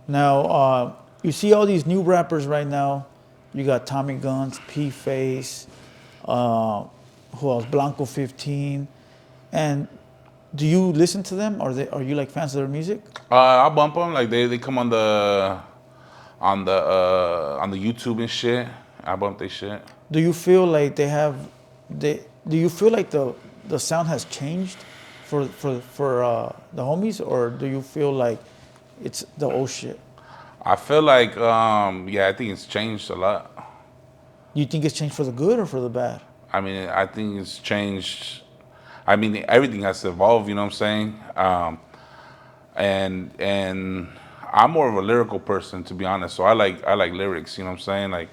Now, you see all these new rappers right now. You got Tommy Guns, P-Face, who else? Blanco 15. And do you listen to them? Are you like fans of their music? I bump them. Like they come on the YouTube and shit. I bump their shit. Do you feel like do you feel like the sound has changed for the homies, or do you feel like it's the old shit? I feel like yeah, I think it's changed a lot. You think it's changed for the good or for the bad? I mean, I think it's changed. I mean, everything has to evolve. You know what I'm saying? And I'm more of a lyrical person, to be honest. So I like lyrics. You know what I'm saying? Like,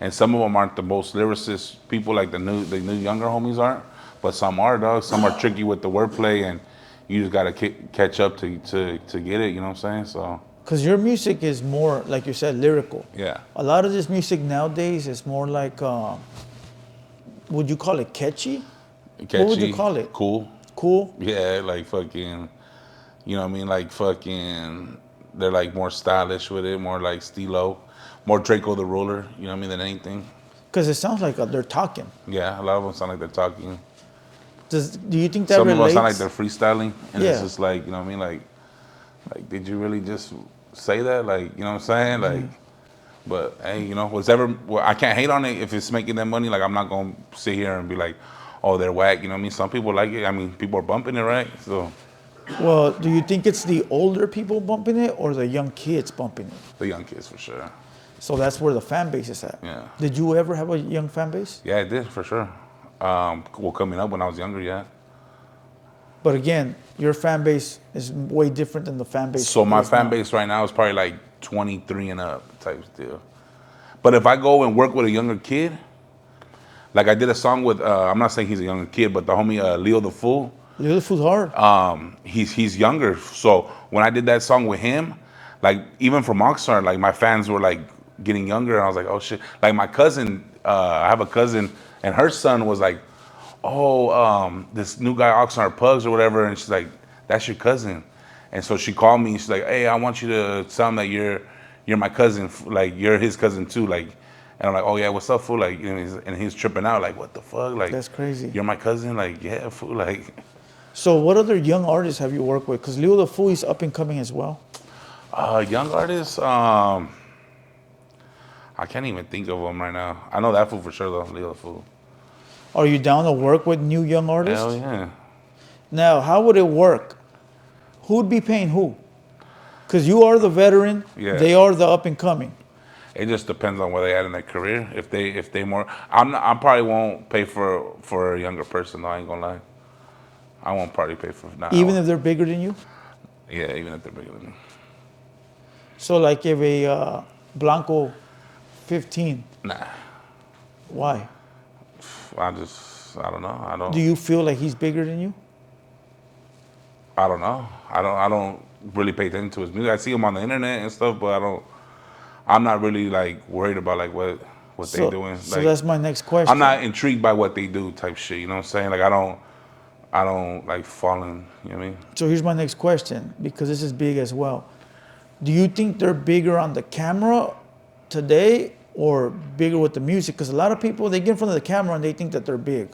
and some of them aren't the most lyricist people, like the new younger homies aren't. But some are, dog. Some are tricky with the wordplay, and you just gotta catch up to get it. You know what I'm saying? So. Because your music is more, like you said, lyrical. Yeah. A lot of this music nowadays is more like, would you call it catchy? Catchy. What would you call it? Cool. Cool? Yeah, like fucking, you know what I mean? Like fucking, they're like more stylish with it, more like stilo, more Draco the Ruler, you know what I mean, than anything. Because it sounds like they're talking. Yeah, a lot of them sound like they're talking. Do you think that Some relates? of them sound like they're freestyling, and Yeah. it's just like, you know what I mean? Like, did you really just say that? Like, you know what I'm saying? Like, but hey, you know, well, I can't hate on it if it's making them money. Like, I'm not gonna sit here and be like, oh, they're whack. You know what I mean? Some people like it. I mean, people are bumping it, right? So Well, do you think it's the older people bumping it or the young kids bumping it? the young kids for sure. So that's where the fan base is at. Yeah. Did you ever have a young fan base? Yeah, I did for sure. Well, coming up when I was younger, yeah. But again, your fan base is way different than the fan base. So my is fan now. base right now is probably like 23 and up type deal. But if I go and work with a younger kid, like I did a song with, I'm not saying he's a younger kid, but the homie Leo the Fool, Little Food's hard. he's younger. So when I did that song with him, like even from Oxnard, like my fans were like getting younger, and I was like, oh shit. Like my cousin, I have a cousin, and her son was like, oh, this new guy Oxnard Pugz or whatever, and she's like, that's your cousin. And so she called me, and she's like, hey, I want you to tell him that you're my cousin, like you're his cousin too, like. And I'm like, oh yeah, what's up, fool? Like, you know, and he's tripping out, like, what the fuck? Like, That's crazy. You're my cousin, like, yeah, fool, like. So what other young artists have you worked with? Because Leo the Fool is up and coming as well. Young artists, I can't even think of them right now. I know that fool for sure though, Leo the Fool. Are you down to work with new young artists? Hell yeah. Now, how would it work? Who would be paying who? Because you are the veteran, Yeah. they are the up and coming. It just depends on where they at in their career. If they more, I probably won't pay for a younger person though. I ain't gonna lie. I won't probably pay for nah, Even if they're bigger than you? yeah, even if they're bigger than me. So like if a Blanco 15, Nah, why? I don't know. Do you feel like he's bigger than you? I don't know. I don't really pay attention to his music. I see him on the internet and stuff, but I'm not really like worried about like what they doing. So Like, that's my next question. I'm not intrigued by what they do type shit. You know what I'm saying? Like I don't like falling. You know what I mean? So here's my next question, because this is big as well. Do you think they're bigger on the camera today or bigger with the music? Because a lot of people, they get in front of the camera and they think that they're big.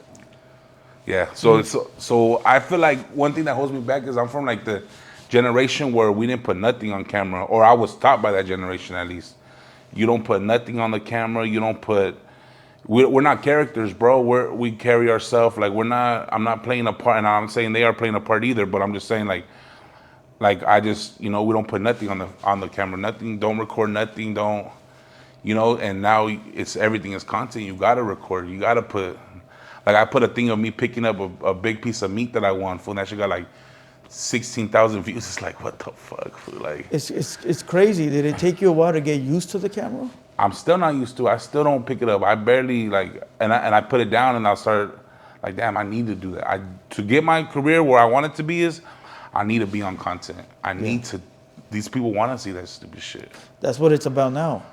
Yeah. So I feel like one thing that holds me back is I'm from like the generation where we didn't put nothing on camera, or I was taught by that generation at least. You don't put nothing on the camera. You don't put. We're not characters, bro. We carry ourselves like we're not. I'm not playing a part, and I'm saying they are playing a part either. But I'm just saying like I just we don't put nothing on the camera. Nothing. Don't record nothing. Don't. And now it's everything is content. You gotta record. You gotta put. Like I put a thing of me picking up a big piece of meat that I won. Fool, that shit got like 16,000 views. It's like what the fuck, fool? Like It's crazy. Did it take you a while to get used to the camera? I'm still not used to it. I still don't pick it up. I barely and I put it down and I'll start like, damn, I need to do that. To get my career where I want it to be is I need to be on content. I need to. These people want to see that stupid shit. That's what it's about now.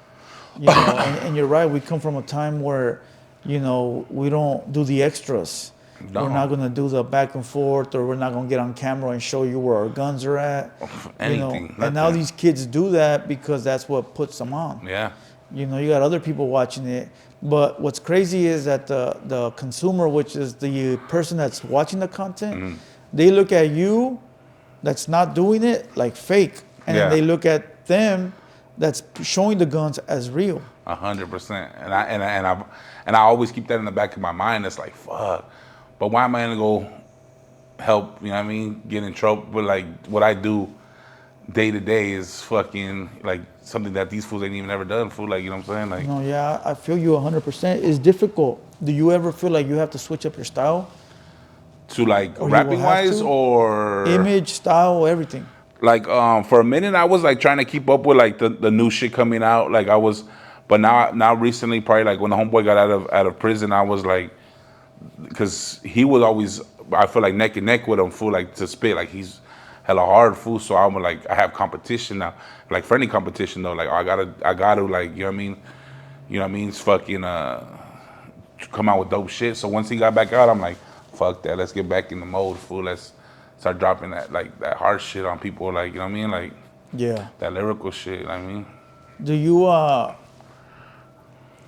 And you're right. We come from a time where, we don't do the extras. No. We're not going to do the back and forth, or we're not going to get on camera and show you where our guns are at. Anything. And now these kids do that because that's what puts them on. Yeah. You got other people watching it. But what's crazy is that the consumer, which is the person that's watching the content, they look at you that's not doing it like fake. And then they look at them that's showing the guns as real. 100%. And I always keep that in the back of my mind. It's like, fuck. But why am I gonna go help, get in trouble? But like what I do day to day is fucking like something that these fools ain't even ever done, fool. Like, you know what I'm saying? Like, No, yeah, I feel you 100%. It's difficult. Do you ever feel like you have to switch up your style? to like Or you rapping will have wise to? or Image, style, everything. like for a minute I was like trying to keep up with like the new shit coming out. Like I was, but now recently, probably like when the homeboy got out of prison, I was like, because he was always, I feel like neck and neck with him, fool, like to spit. Like hella hard, fool. So I'm like, I have competition now, like friendly competition though. Like I gotta like, you know what I mean? You know what I mean? It's fucking come out with dope shit. So once he got back out, I'm like, fuck that. Let's get back in the mode, fool. Let's start dropping that hard shit on people. Like, you know what I mean? Like Yeah. that lyrical shit. You know what I mean?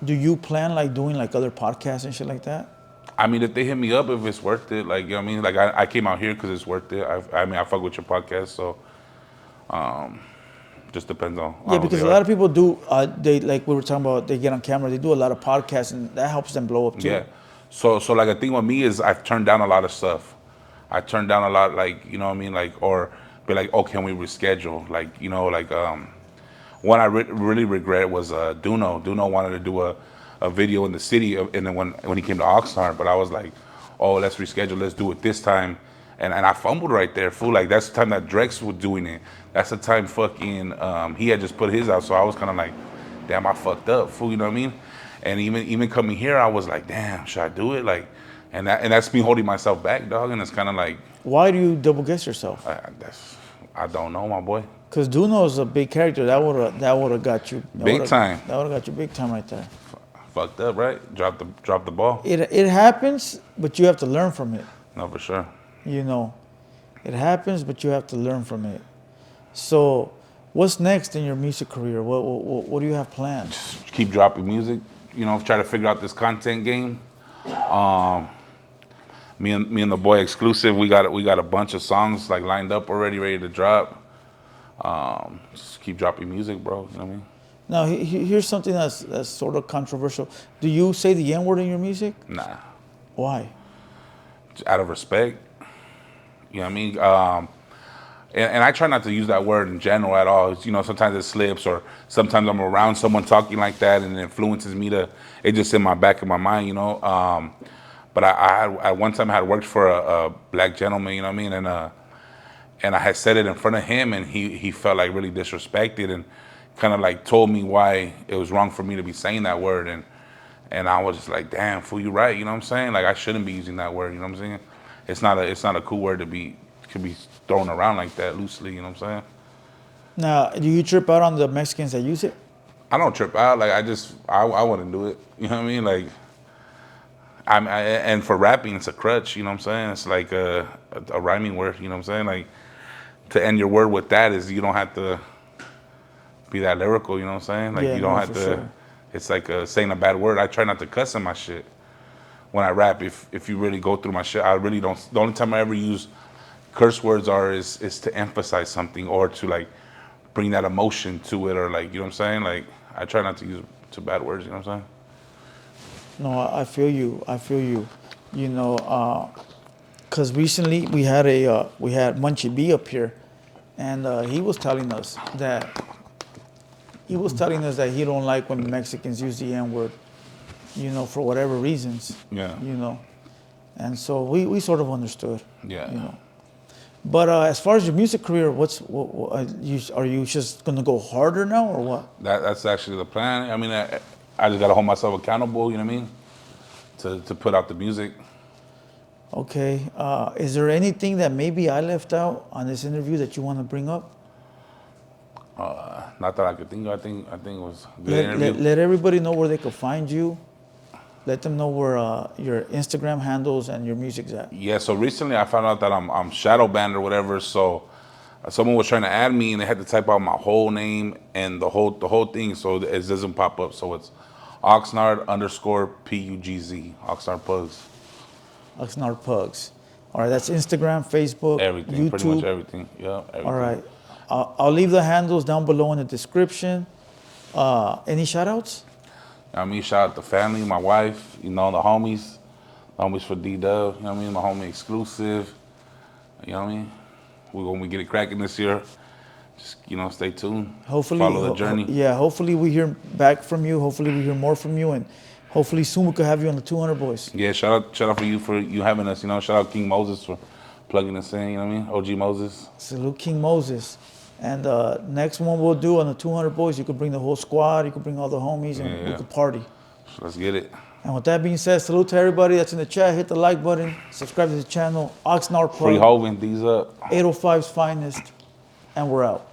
Do you plan like doing like other podcasts and shit like that? I mean, if they hit me up, if it's worth it, like, you know what I mean? Like, I came out here because it's worth it. I mean, I fuck with your podcast, so just depends on. Yeah, because a lot of people do. They like we were talking about. They get on camera. They do a lot of podcasts, and that helps them blow up too. Yeah. So like the thing with me is I've turned down a lot of stuff. I turned down a lot, like, you know what I mean? Like, or be like, oh, can we reschedule? Like, you know, like, one I really regret was Duno. Duno wanted to do a video in the city, and then when he came to Oxnard, but I was like, oh, let's reschedule, let's do it this time. And I fumbled right there, fool. Like, that's the time that Drex was doing it. That's the time fucking, he had just put his out, so I was kind of like, damn, I fucked up, fool, you know what I mean? And even coming here, I was like, damn, should I do it? Like, and that's me holding myself back, dog, and it's kind of like. Why do you double guess yourself? I don't know, my boy. Because Duno is a big character. That would have got you Big time. That would have got you big time right there. Fucked up, right? Drop the ball. It happens, but you have to learn from it. No, for sure. You know, it happens, but you have to learn from it. So, what's next in your music career? What do you have planned? Just keep dropping music. You know, try to figure out this content game. Me and the boy exclusive. We got a bunch of songs like lined up already, ready to drop. Just keep dropping music, bro. You know what I mean? Now, here's something that's sort of controversial. Do you say the N-word in your music? Nah. Why? Just out of respect. You know what I mean? And I try not to use that word in general at all. You know, sometimes it slips, or sometimes I'm around someone talking like that, and it influences me to. It's just in my back of my mind, you know. But I had, at one time I had worked for a black gentleman, you know what I mean, and I had said it in front of him, and he felt like really disrespected, and kind of like told me why it was wrong for me to be saying that word, and I was just like, damn, fool, you right, you know what I'm saying? Like, I shouldn't be using that word, you know what I'm saying? It's not a cool word to be thrown around like that loosely, you know what I'm saying? Now, do you trip out on the Mexicans that use it? I don't trip out. Like, I wouldn't do it. You know what I mean? Like, and for rapping, it's a crutch. You know what I'm saying? It's like a rhyming word. You know what I'm saying? Like, to end your word with that is you don't have to be that lyrical. You know what I'm saying? Like, Yeah, you don't no, have for to. sure. It's like saying a bad word. I try not to cuss in my shit when I rap. If you really go through my shit, I really don't. The only time I ever use curse words is to emphasize something, or to like bring that emotion to it, or like, you know what I'm saying? Like, I try not to use too bad words, you know what I'm saying? No, I feel you. You know, because recently we had Munchie B up here, and he was telling us that he don't like when Mexicans use the N-word, you know, for whatever reasons. Yeah. You know, and so we sort of understood. Yeah. You know. But as far as your music career, are you just gonna go harder now, or what? That's actually the plan. I mean, I just gotta hold myself accountable, you know what I mean? To put out the music. Okay. Is there anything that maybe I left out on this interview that you want to bring up? Not that I could think of. I think it was a good interview. Let everybody know where they can find you. Let them know where your Instagram handles and your music's at. Yeah, so recently I found out that I'm shadow banned or whatever, so someone was trying to add me and they had to type out my whole name and the whole thing so it doesn't pop up. So it's Oxnard _Pugz, Oxnard Pugz. Oxnard Pugz. All right, that's Instagram, Facebook, Everything, YouTube. pretty much everything. Yeah, everything. All right. I'll leave the handles down below in the description. Any shout outs? I mean, shout out to family, my wife, you know, the homies for D-Dub, you know what I mean, my homie exclusive, you know what I mean? When we get it cracking this year, just, you know, stay tuned. Hopefully, follow the journey. Hopefully we hear back from you. Hopefully we hear more from you, and hopefully soon we could have you on the 200 Boys. Yeah, shout out for you having us, you know, shout out King Moses for plugging us in, you know what I mean? OG Moses. Salute King Moses. And next one we'll do on the 200 Boys, you could bring the whole squad, you could bring all the homies, and we could party. Let's get it. And with that being said, salute to everybody that's in the chat. Hit the like button. Subscribe to the channel. Oxnard Free Pro. Hovind, these up. 805's finest. And we're out.